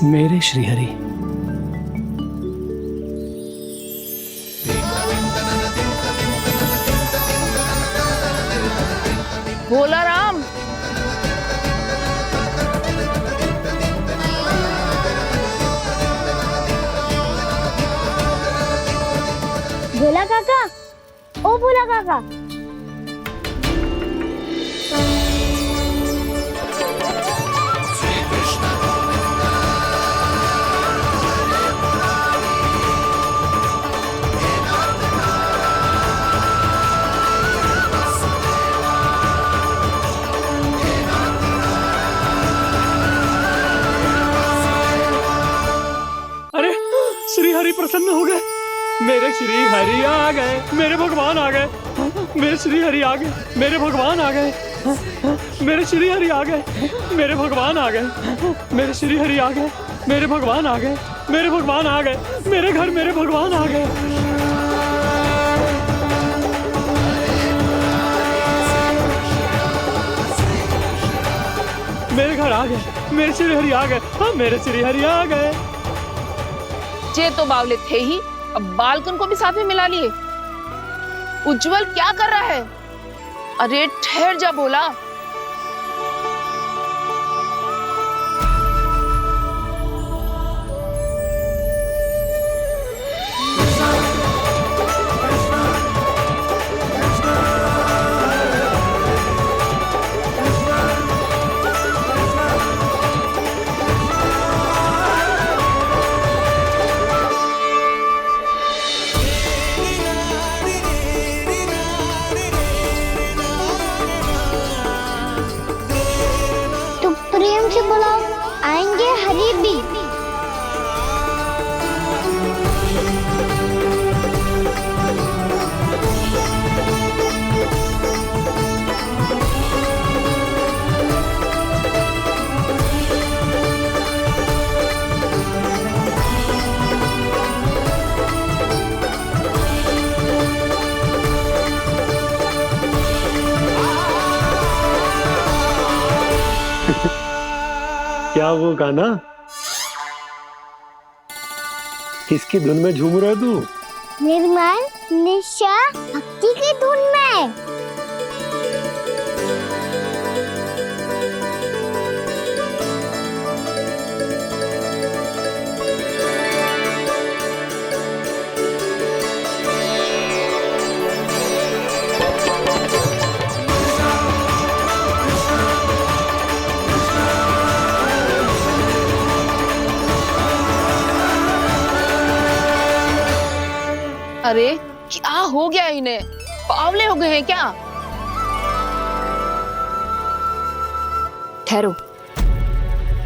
मेरे श्री हरि। भोला राम, भोला काका, ओ भोला काका। अरे श्री हरि प्रसन्न हो गए। मेरे श्री हरि आ गए, मेरे भगवान आ गए। मेरे श्री हरि आ गए, मेरे भगवान आ गए। मेरे श्री हरि आ गए, मेरे भगवान आ गए। मेरे श्री हरि आ गए, मेरे भगवान आ गए। मेरे भगवान आ गए, मेरे घर मेरे भगवान आ गए। मेरे घर आ गए, मेरे श्री हरि आ गए। हाँ मेरे श्री हरि आ गए। जे तो बावले थे ही, अब बालकन को भी साथ में मिला लिए। उज्जवल क्या कर रहा है? अरे ठहर जा भोला। प्रेम से बुलाओ, आएंगे हरि भी। क्या वो गाना? किसकी धुन में झूम रहा तू? निर्मल निशा भक्ति की धुन में। अरे क्या हो गया इन्हें? बावले हो गए हैं क्या? ठहरो,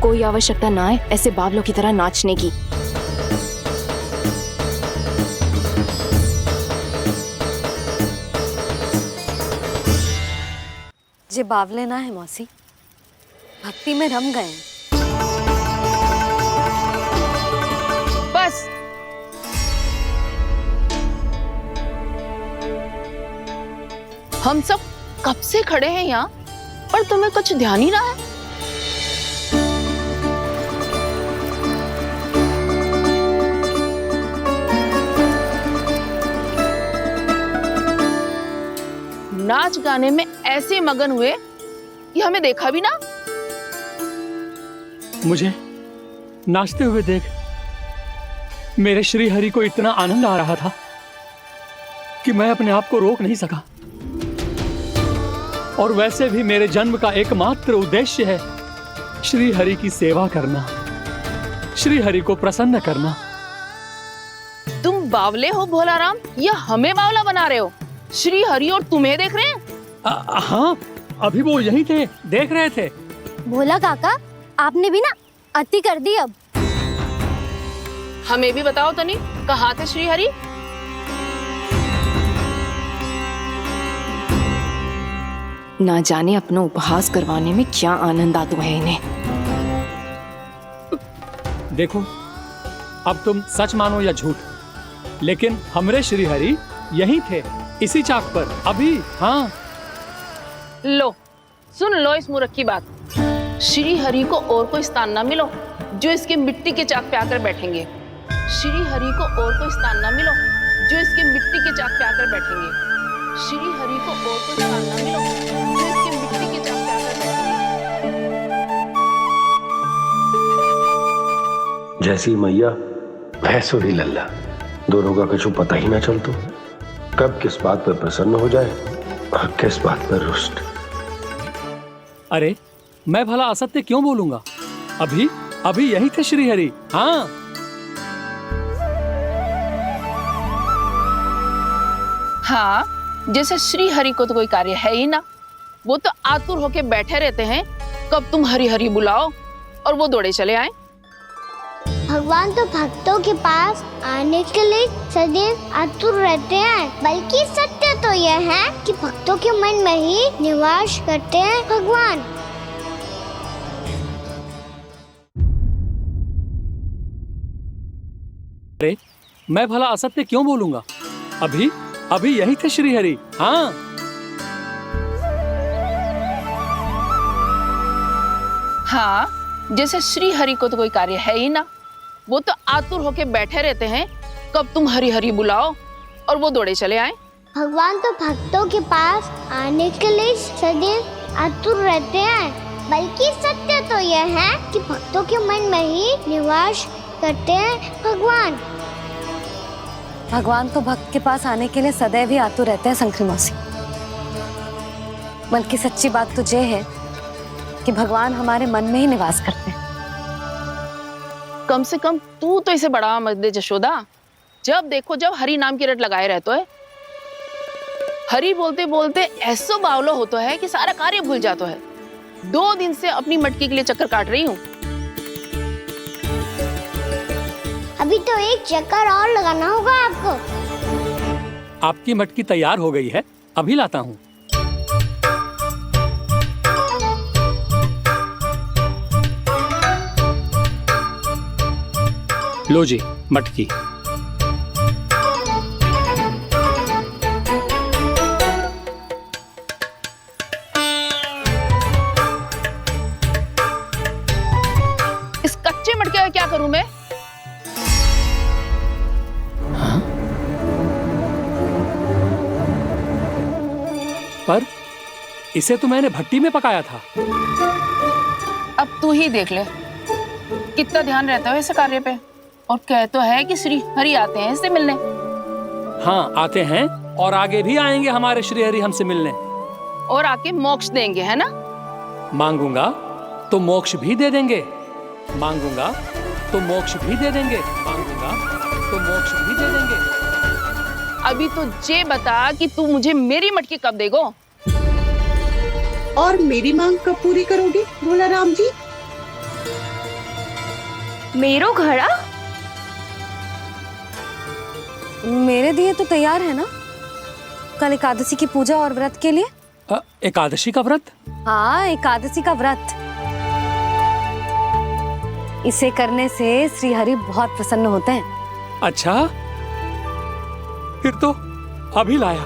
कोई आवश्यकता ना है ऐसे बावलों की तरह नाचने की। जे बावले ना है मौसी, भक्ति में रम गए। बस हम सब कब से खड़े हैं यहाँ, पर तुम्हें कुछ ध्यान ही रहा है। नाच गाने में ऐसे मगन हुए कि हमें देखा भी ना। मुझे नाचते हुए देख मेरे श्री हरि को इतना आनंद आ रहा था कि मैं अपने आप को रोक नहीं सका। और वैसे भी मेरे जन्म का एकमात्र उद्देश्य है श्री हरि की सेवा करना, श्री हरि को प्रसन्न करना। तुम बावले हो भोलाराम या हमें बावला बना रहे हो? श्री हरि और तुम्हें देख रहे हैं? हाँ, अभी वो यहीं थे, देख रहे थे। भोला काका, आपने भी ना अति कर दी अब। हमें भी बताओ तनी, कहाँ थे श्री हरि? ना जाने अपना उपहास करवाने में क्या आनंद आता है इन्हें। देखो, अब तुम सच मानो या झूठ, लेकिन हमरे श्री हरि यहीं थे, इसी चाक पर अभी। हाँ, लो सुन लो इस मूर्ख की बात। श्री हरि को और कोई स्थान ना मिलो जो इसके मिट्टी के चाक पे आकर बैठेंगे। श्री हरि को और कोई स्थान ना मिलो जो इसके मिट्टी के चाक पे आकर बैठेंगे। श्री हरि को और कोई स्थान ना मिलो जो इसके मिट्टी के चाक पे आकर बैठेंगे। जैसी मैया भैंसो ही लल्ला, दोनों का कुछ पता ही ना चलतो, कब किस बात पर प्रसन्न हो जाए और किस बात पर रुष्ट। अरे मैं भला असत्य क्यों बोलूंगा? अभी यही थे श्री हरि। हाँ, हाँ, जैसे श्री हरि को तो कोई कार्य है ही ना, वो तो आतुर होके बैठे रहते हैं कब तुम हरि हरि बुलाओ और वो दौड़े चले आए। भगवान तो भक्तों के पास आने के लिए सदैव आतुर रहते हैं, बल्कि सत्य तो यह है कि भक्तों के मन में ही निवास करते हैं भगवान। अरे मैं भला असत्य क्यों बोलूंगा? अभी यही थे श्री हरि। हाँ, हाँ, जैसे श्री हरि को तो कोई कार्य है ही ना, वो तो आतुर होके बैठे रहते हैं कब तुम हरि हरि बुलाओ और वो दौड़े चले आए। भगवान तो भक्तों के पास आने के लिए सदैव आतुर रहते हैं, बल्कि सत्य तो यह है कि भक्तों के मन में ही निवास करते हैं भगवान। भगवान तो भक्त के पास आने के लिए सदैव ही आतुर रहते हैं शंकरी मौसी। बल्कि सच्ची बात तो ये है कि भगवान हमारे मन में ही निवास करते हैं। कम से कम तू तो इसे बढ़ावा मत दे जशोदा। जब देखो जब हरि नाम की रट लगाए रहते है। हरि बोलते बोलते ऐसो बावलो होता है कि सारा कार्य भूल जाता है। 2 दिन से अपनी मटकी के लिए चक्कर काट रही हूँ। अभी तो एक चक्कर और लगाना होगा आपको। आपकी मटकी तैयार हो गई है, अभी लाता हूँ। लो जी मटकी। इस कच्चे मटके का क्या करूं मैं? पर इसे तो मैंने भट्टी में पकाया था। अब तू ही देख ले कितना ध्यान रहता है इस कार्य पे। और कह तो है कि श्री हरि आते हैं इससे मिलने। हाँ आते हैं और आगे भी आएंगे हमारे श्री हरि हमसे मिलने। और आके मोक्ष देंगे, है ना? मांगूंगा तो मोक्ष भी दे देंगे, मांगूंगा तो मोक्ष भी दे देंगे, मांगूंगा तो मोक्ष भी दे देंगे। अभी तो ये बता कि तू मुझे मेरी मटकी कब देगो? और मेरी मांग कब पूरी करोगे भोलाराम जी? मेरो घड़ा मेरे दिए तो तैयार है ना, कल एकादशी की पूजा और व्रत के लिए। एकादशी का व्रत? हाँ, एकादशी का व्रत। इसे करने से श्री हरि बहुत प्रसन्न होते हैं। अच्छा, फिर तो अभी लाया।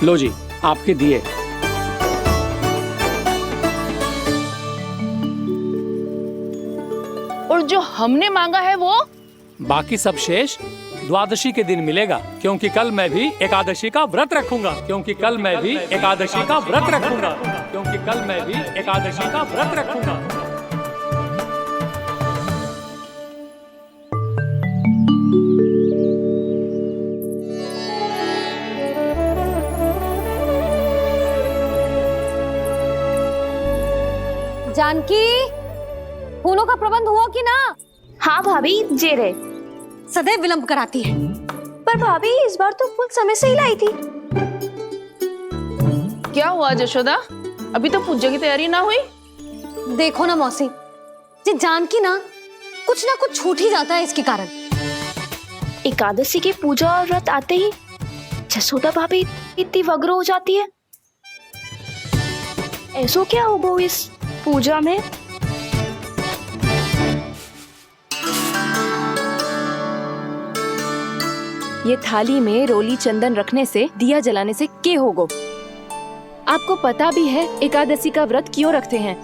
लो जी आपके दिए। और जो हमने मांगा है वो? बाकी सब शेष द्वादशी के दिन मिलेगा, क्योंकि कल मैं भी एकादशी का व्रत रखूंगा, क्योंकि कल मैं भी एकादशी का व्रत रखूंगा, क्योंकि कल मैं भी एकादशी का व्रत रखूंगा। जानकी, फूलों का प्रबंध हुआ कि ना? हाँ भाभी, जे रहे। सदैव विलंब कराती है। पर भाभी इस बार तो फूल समय से ही लाई थी। क्या हुआ जशोदा, अभी तो पूजा की तैयारी ना हुई? देखो ना मौसी, ये जानकी ना कुछ छूट ही जाता है इसके कारण। एकादशी की पूजा और व्रत आते ही जसोदा भाभी इतनी वग्र हो जाती है। ऐसो क्या होगा इस पूजा में? ये थाली में रोली चंदन रखने से, दिया जलाने से के होगो? आपको पता भी है एकादशी का व्रत क्यों रखते हैं?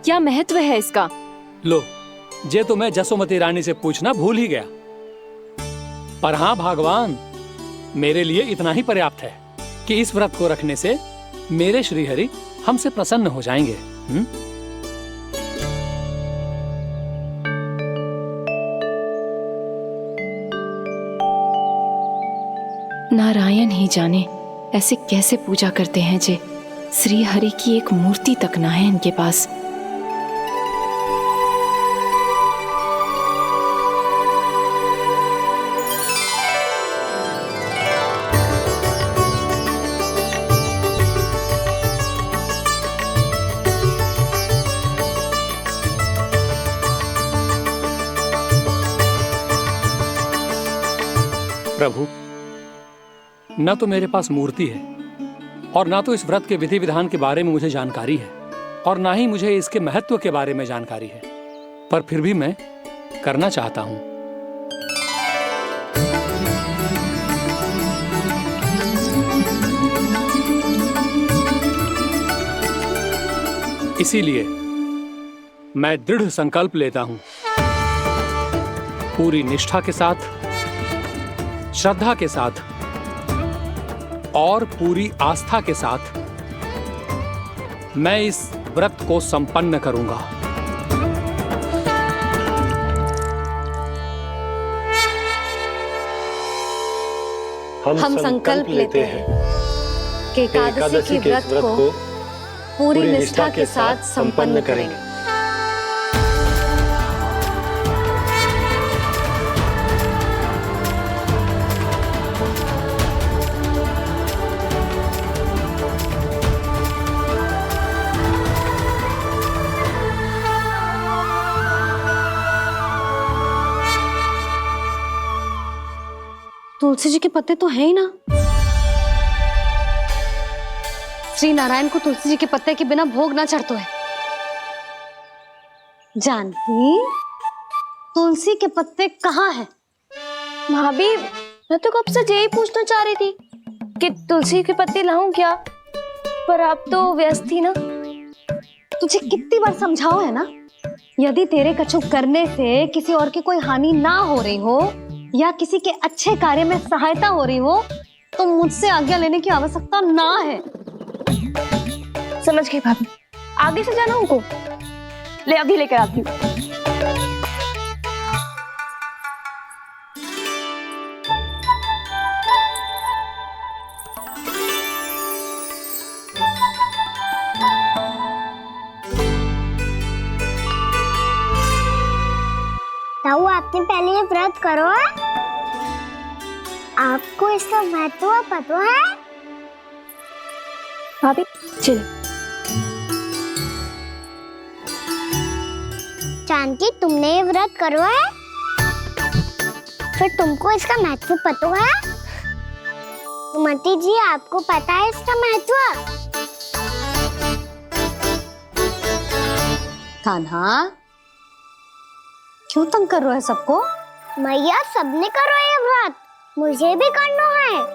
क्या महत्व है इसका? लो, जे तो मैं जसोमती रानी से पूछना भूल ही गया। पर हाँ भगवान, मेरे लिए इतना ही पर्याप्त है कि इस व्रत को रखने से मेरे श्रीहरि हमसे प्रसन्न हो जाएंगे। नारायण ही जाने ऐसे कैसे पूजा करते हैं जे श्री हरि की एक मूर्ति तक ना है इनके पास। प्रभु, न तो मेरे पास मूर्ति है और ना तो इस व्रत के विधि विधान के बारे में मुझे जानकारी है और ना ही मुझे इसके महत्व के बारे में जानकारी है, पर फिर भी मैं करना चाहता हूं। इसीलिए मैं दृढ़ संकल्प लेता हूं, पूरी निष्ठा के साथ, श्रद्धा के साथ और पूरी आस्था के साथ मैं इस व्रत को संपन्न करूंगा। हम संकल्प लेते हैं कि एकादशी के व्रत को पूरी निष्ठा के साथ संपन्न करेंगे। तुलसी जी के पत्ते तो हैं ही ना। श्री नारायण को तुलसी जी के पत्ते के बिना भोग ना चढ़तो है। जानकी, तुलसी के पत्ते कहाँ हैं? भाभी, मैं तो कब से यही पूछना चाह रही थी कि तुलसी के पत्ते लाऊं क्या, पर आप तो व्यस्त थी ना। तुझे कितनी बार समझाओ है ना, यदि तेरे कछु करने से किसी और की कोई हानि ना हो रही हो या किसी के अच्छे कार्य में सहायता हो रही हो तो मुझसे आज्ञा लेने की आवश्यकता ना है। समझ गई भाभी, आगे से जाना उनको। ले अभी लेकर आती हूँ। ताऊ, आपने पहले ये व्रत करो है? आपको इसका महत्व पता है? भाभी चल। जानकी, तुमने ये व्रत करो है? फिर तुमको इसका महत्व पता है? सुमति जी, आपको पता है इसका महत्व? कान्हा, क्यों तंग कर रहा है सबको? मैया, सबने करो ये व्रत, मुझे भी करना है।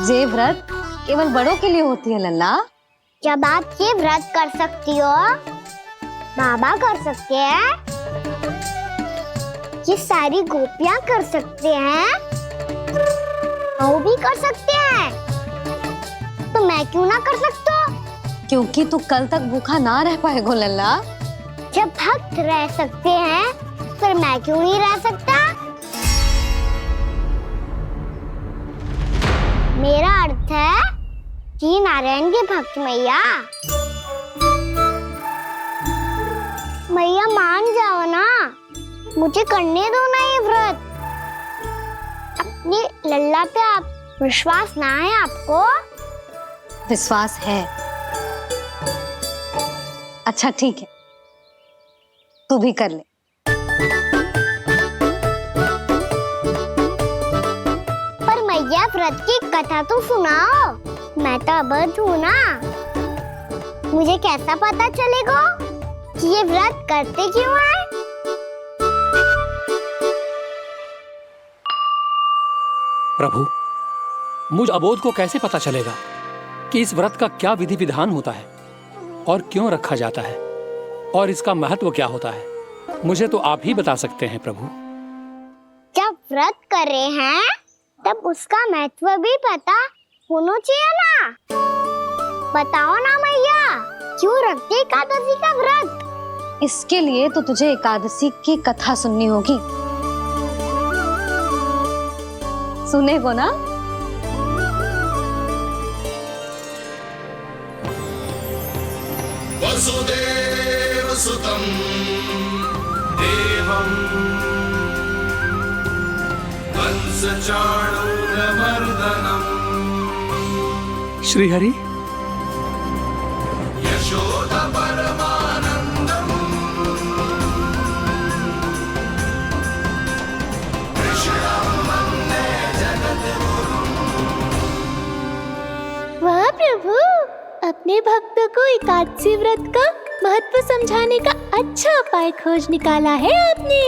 ये व्रत केवल बड़ों के लिए होती है लल्ला। जब आप ये व्रत कर सकती हो, बाबा कर सकते हैं, ये सारी गोपियां कर सकते हैं, वो भी कर सकते हैं, तो मैं क्यों ना कर सकता? क्योंकि तू कल तक भूखा ना रह पाएगा लल्ला। जब भक्त रह सकते हैं, फिर मैं क्यों नहीं रह सकता? बात है कि नारायण के भक्त मैया मैया मान जाओ ना, मुझे करने दो ना ये व्रत। अपनी लल्ला पे आप विश्वास ना है आपको? विश्वास है। अच्छा ठीक है, तू भी कर ले। पर मैया व्रत की कथा तो सुनाओ, मैं तो अबध हूँ ना, मुझे कैसा पता चलेगा कि ये व्रत करते क्यों हैं? प्रभु, मुझ अबोध को कैसे पता चलेगा कि इस व्रत का क्या विधि विधान होता है और क्यों रखा जाता है और इसका महत्व क्या होता है? मुझे तो आप ही बता सकते हैं प्रभु। जब व्रत कर रहे हैं तब उसका महत्व भी पता होना चाहिए ना। बताओ ना मैया, क्यों रखते एकादशी का व्रत? इसके लिए तो तुझे एकादशी की कथा सुननी होगी। सुनेगो ना? वसुदेव सुतं देवं कंसचाणूरमर्दनम् श्रीहरि, यशोदा परमानंदम् कृष्णं वन्दे जगद्गुरुम्। वाह प्रभु, अपने भक्तों को एकादशी व्रत का महत्व समझाने का अच्छा उपाय खोज निकाला है आपने।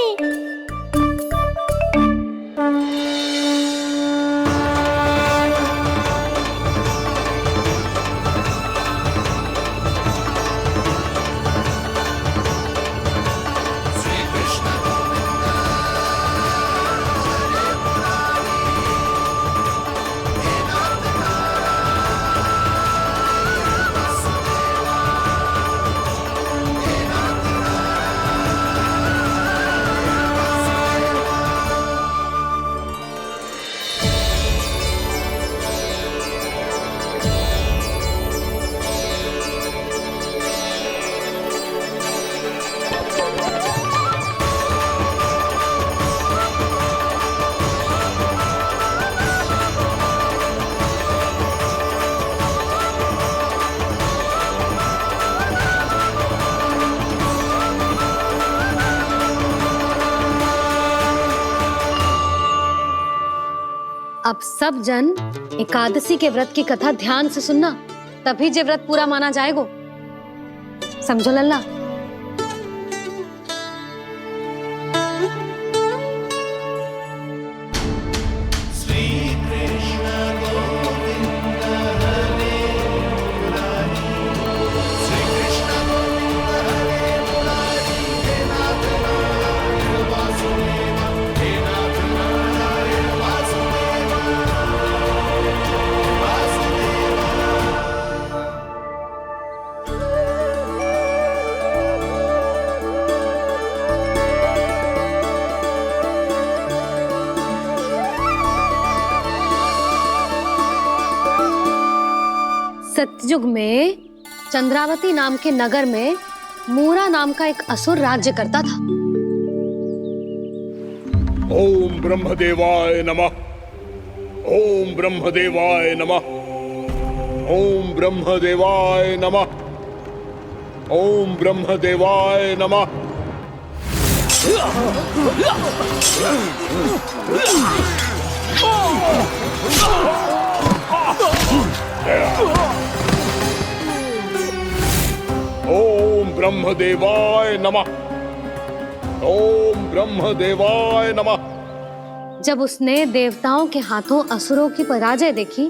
अब सब जन एकादशी के व्रत की कथा ध्यान से सुनना, तभी जे व्रत पूरा माना जाएगा। समझो लल्ला? सतयुग में चंद्रावती नाम के नगर में मूरा नाम का एक असुर राज्य करता था। ओम ब्रह्मदेवाय नमः। ओम ब्रह्मदेवाय नमः। ओम ब्रह्मदेवाय नमः। ओम ब्रह्मदेवाय नमः। ओम ब्रह्मदेवाय नमः। ओम ब्रह्मदेवाय नमः। जब उसने देवताओं के हाथों असुरों की पराजय देखी,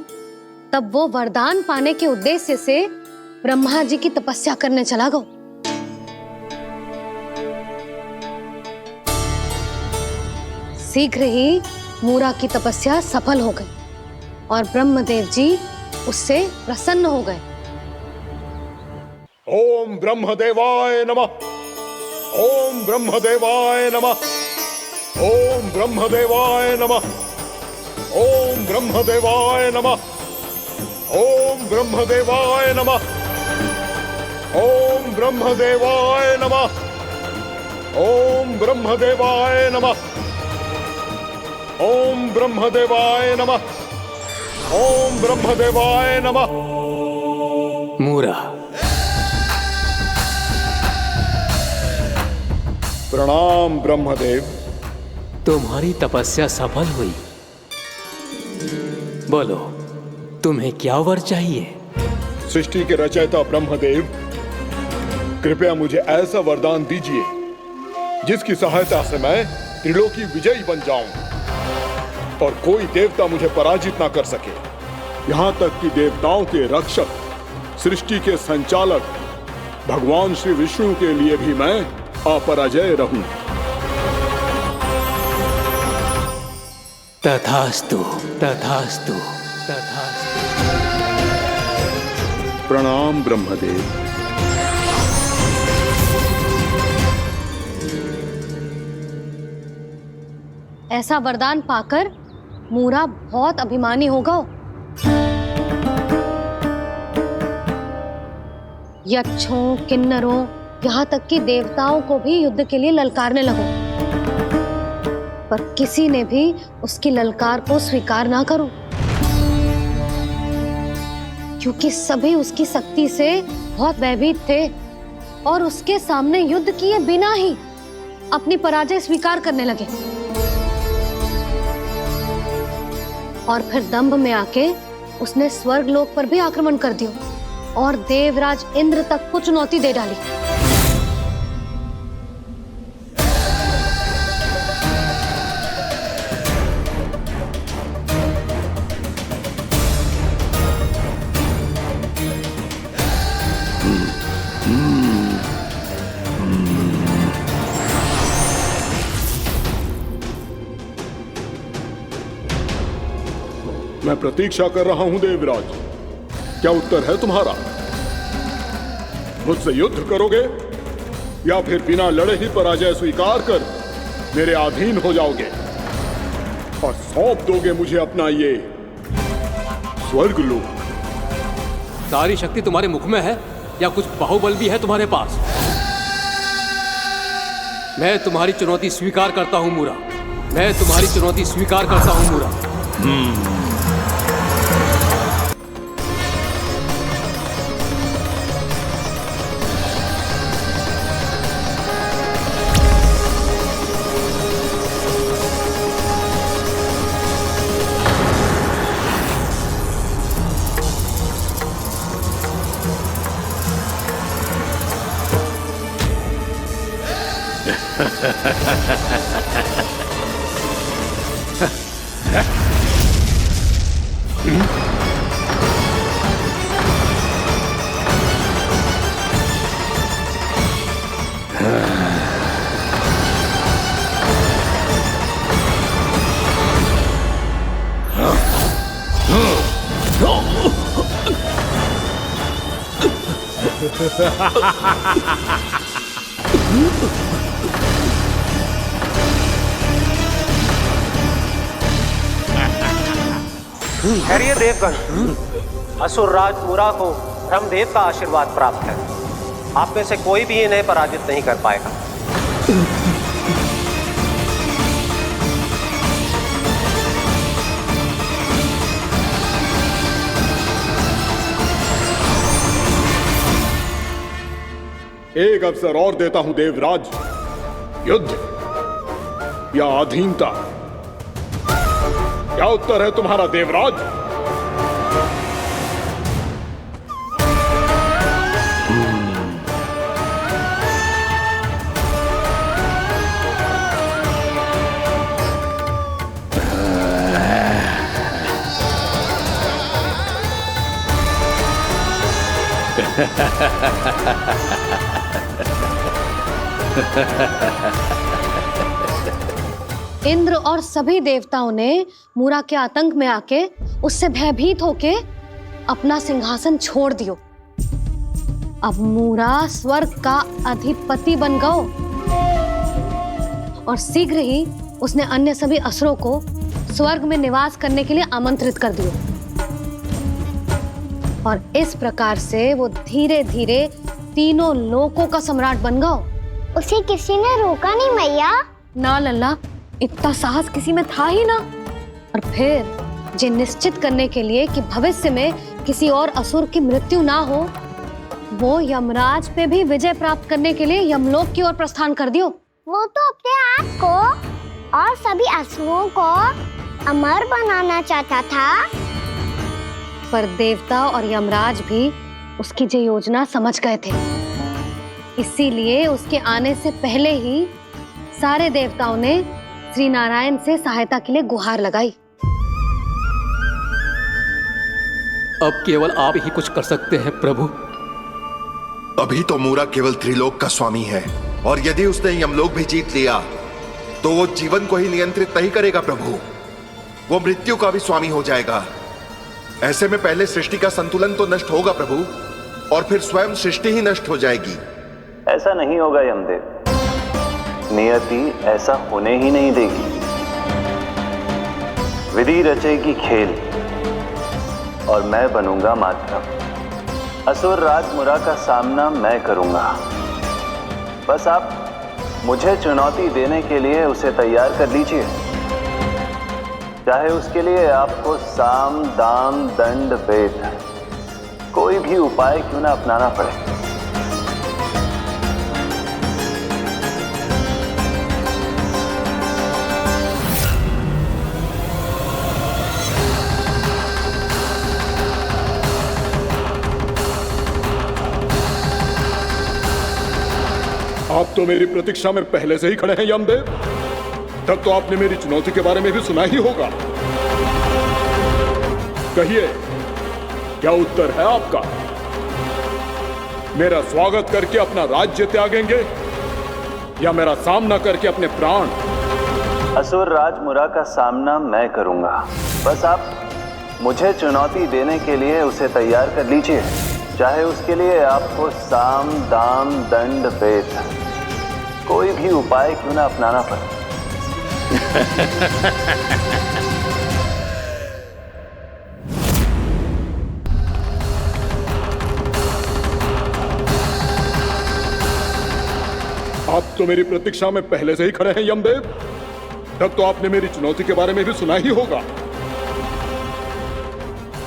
तब वो वरदान पाने के उद्देश्य से ब्रह्मा जी की तपस्या करने चला गया। शीघ्र ही मूरा की तपस्या सफल हो गई और ब्रह्मदेव जी उससे प्रसन्न हो गए। ओम ब्रह्मदेवाय नमः। ओम ब्रह्मदेवाय नमः। ओम ब्रह्मदेवाय नमः। ओम ब्रह्मदेवाय नमः। ओम ब्रह्मदेवाय नमः। ओम ब्रह्मदेवाय नमः। ओम ब्रह्मदेवाय नमः। ओम ब्रह्मदेवाय नमः। ओम ब्रह्मदेवाय नमः। मूरा, प्रणाम ब्रह्मदेव। तुम्हारी तपस्या सफल हुई। बोलो, तुम्हें क्या वर चाहिए? सृष्टि के रचयिता ब्रह्मदेव, कृपया मुझे ऐसा वरदान दीजिए जिसकी सहायता से मैं त्रिलोकी विजयी बन जाऊं और कोई देवता मुझे पराजित ना कर सके। यहां तक कि देवताओं के रक्षक, सृष्टि के संचालक भगवान श्री विष्णु के लिए भी मैं अपराजय रहूं। तथास्तु, तथास्तु, तथास्तु। प्रणाम ब्रह्मदेव। ऐसा वरदान पाकर मूरा बहुत अभिमानी होगा। यक्षों, किन्नरों, यहाँ तक कि देवताओं को भी युद्ध के लिए ललकारने लगो, पर किसी ने भी उसकी ललकार को स्वीकार ना करो, क्योंकि सभी उसकी शक्ति से बहुत भयभीत थे और उसके सामने युद्ध किए बिना ही अपनी पराजय स्वीकार करने लगे। और फिर दंभ में आके उसने स्वर्ग लोक पर भी आक्रमण कर दिया और देवराज इंद्र तक को चुनौती दे डाली। मैं प्रतीक्षा कर रहा हूं देवराज। क्या उत्तर है तुम्हारा? मुझसे युद्ध करोगे या फिर बिना लड़े ही पराजय स्वीकार कर मेरे अधीन हो जाओगे और सौंप दोगे मुझे अपना ये स्वर्ग लोक? सारी शक्ति तुम्हारे मुख में है या कुछ बाहुबल भी है तुम्हारे पास? मैं तुम्हारी चुनौती स्वीकार करता हूं मूरा। मैं तुम्हारी चुनौती स्वीकार करता हूं मूरा। खैरिए देवगण, असुर राज मूरा को ब्रह्मदेव का आशीर्वाद प्राप्त है। आप में से कोई भी इन्हें पराजित नहीं कर पाएगा। एक अवसर और देता हूं देवराज। युद्ध या अधीनता, क्या उत्तर है तुम्हारा देवराज? इंद्र और सभी देवताओं ने मूरा के आतंक में आके उससे भयभीत होके अपना सिंहासन छोड़ दियो। अब मूरा स्वर्ग का अधिपति बन गयो और शीघ्र ही उसने अन्य सभी असुरों को स्वर्ग में निवास करने के लिए आमंत्रित कर दियो। और इस प्रकार से वो धीरे धीरे तीनों लोकों का सम्राट बन गया। उसे किसी ने रोका नहीं मैया। ना लल्ला, इतना साहस किसी में था ही ना। और फिर ये निश्चित करने के लिए कि भविष्य में किसी और असुर की मृत्यु ना हो, वो यमराज पे भी विजय प्राप्त करने के लिए यमलोक की ओर प्रस्थान कर दियो। वो तो अपने आप को और सभी असुरों को अमर बनाना चाहता था। पर देवता और यमराज भी उसकी ये योजना समझ गए थे। इसीलिए उसके आने से पहले ही सारे देवताओं ने श्री नारायण से सहायता के लिए गुहार लगाई। अब केवल आप ही कुछ कर सकते हैं प्रभु। अभी तो मूरा केवल त्रिलोक का स्वामी है, और यदि उसने यमलोक भी जीत लिया तो वो जीवन को ही नियंत्रित नहीं करेगा प्रभु, वो मृत्यु का भी स्वामी हो जाएगा। ऐसे में पहले सृष्टि का संतुलन तो नष्ट होगा प्रभु, और फिर स्वयं सृष्टि ही नष्ट हो जाएगी। ऐसा नहीं होगा यमदेव, नियति ऐसा होने ही नहीं देगी। विधि रचेगी खेल और मैं बनूंगा माध्यम। असुर राज मुरा का सामना मैं करूंगा। बस आप मुझे चुनौती देने के लिए उसे तैयार कर लीजिए, चाहे उसके लिए आपको साम दाम दंड भेद कोई भी उपाय क्यों ना अपनाना पड़े। आप तो मेरी प्रतीक्षा में पहले से ही खड़े हैं यमदेव। तब तो आपने मेरी चुनौती के बारे में भी सुना ही होगा। कहिए, क्या उत्तर है आपका? मेरा स्वागत करके अपना राज्य त्यागेंगे या मेरा सामना करके अपने प्राण? असुर राज मुरा का सामना मैं करूंगा। बस आप मुझे चुनौती देने के लिए उसे तैयार कर लीजिए, चाहे उसके लिए आपको साम दाम दंड भेद कोई भी उपाय क्यों ना अपनाना पड़े। आप तो मेरी प्रतीक्षा में पहले से ही खड़े हैं यमदेव। तब तो आपने मेरी चुनौती के बारे में भी सुना ही होगा।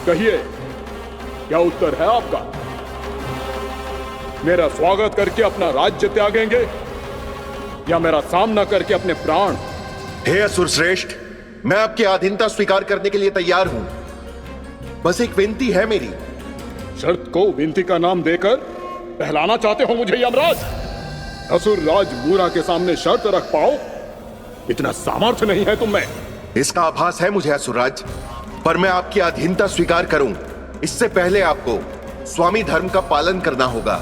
कहिए, क्या उत्तर है आपका? मेरा स्वागत करके अपना राज्य त्यागेंगे या मेरा सामना करके अपने प्राण? हे असुर श्रेष्ठ, मैं आपकी अधीनता स्वीकार करने के लिए तैयार हूं। बस एक विनती है मेरी। शर्त को विनती का नाम देकर पहलाना चाहते हो मुझे यमराज? असुर राज मूरा के सामने शर्त रख पाओ, इतना सामर्थ्य नहीं है तुम में। इसका आभास है मुझे असुरराज, पर मैं आपकी अधीनता स्वीकार करूं इससे पहले आपको स्वामी धर्म का पालन करना होगा।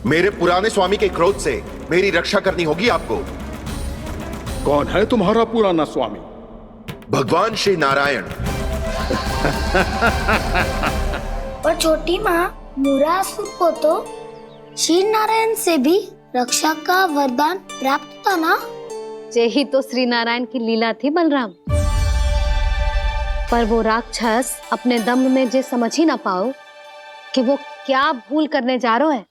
मेरे पुराने स्वामी के क्रोध से मेरी रक्षा करनी होगी आपको। कौन है तुम्हारा पुराना स्वामी? भगवान श्री नारायण। और छोटी माँ मूरासुर को तो श्री नारायण से भी रक्षा का वरदान प्राप्त था ना? यही तो श्री नारायण की लीला थी बलराम। पर वो राक्षस अपने दम में जे समझ ही ना पाओ कि वो क्या भूल करने जा रहा है,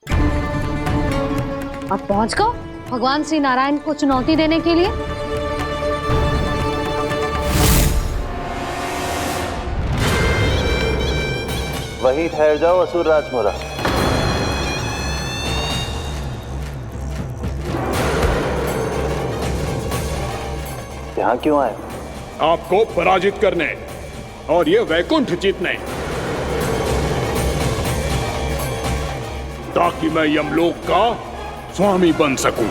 और पहुंच गो भगवान श्री नारायण को चुनौती देने के लिए। वहीं ठहर जाओ असुर राज मुरा। यहाँ क्यों आए? आपको पराजित करने और ये वैकुंठ जीतने, ताकि मैं यमलोक का स्वामी बन सकूं।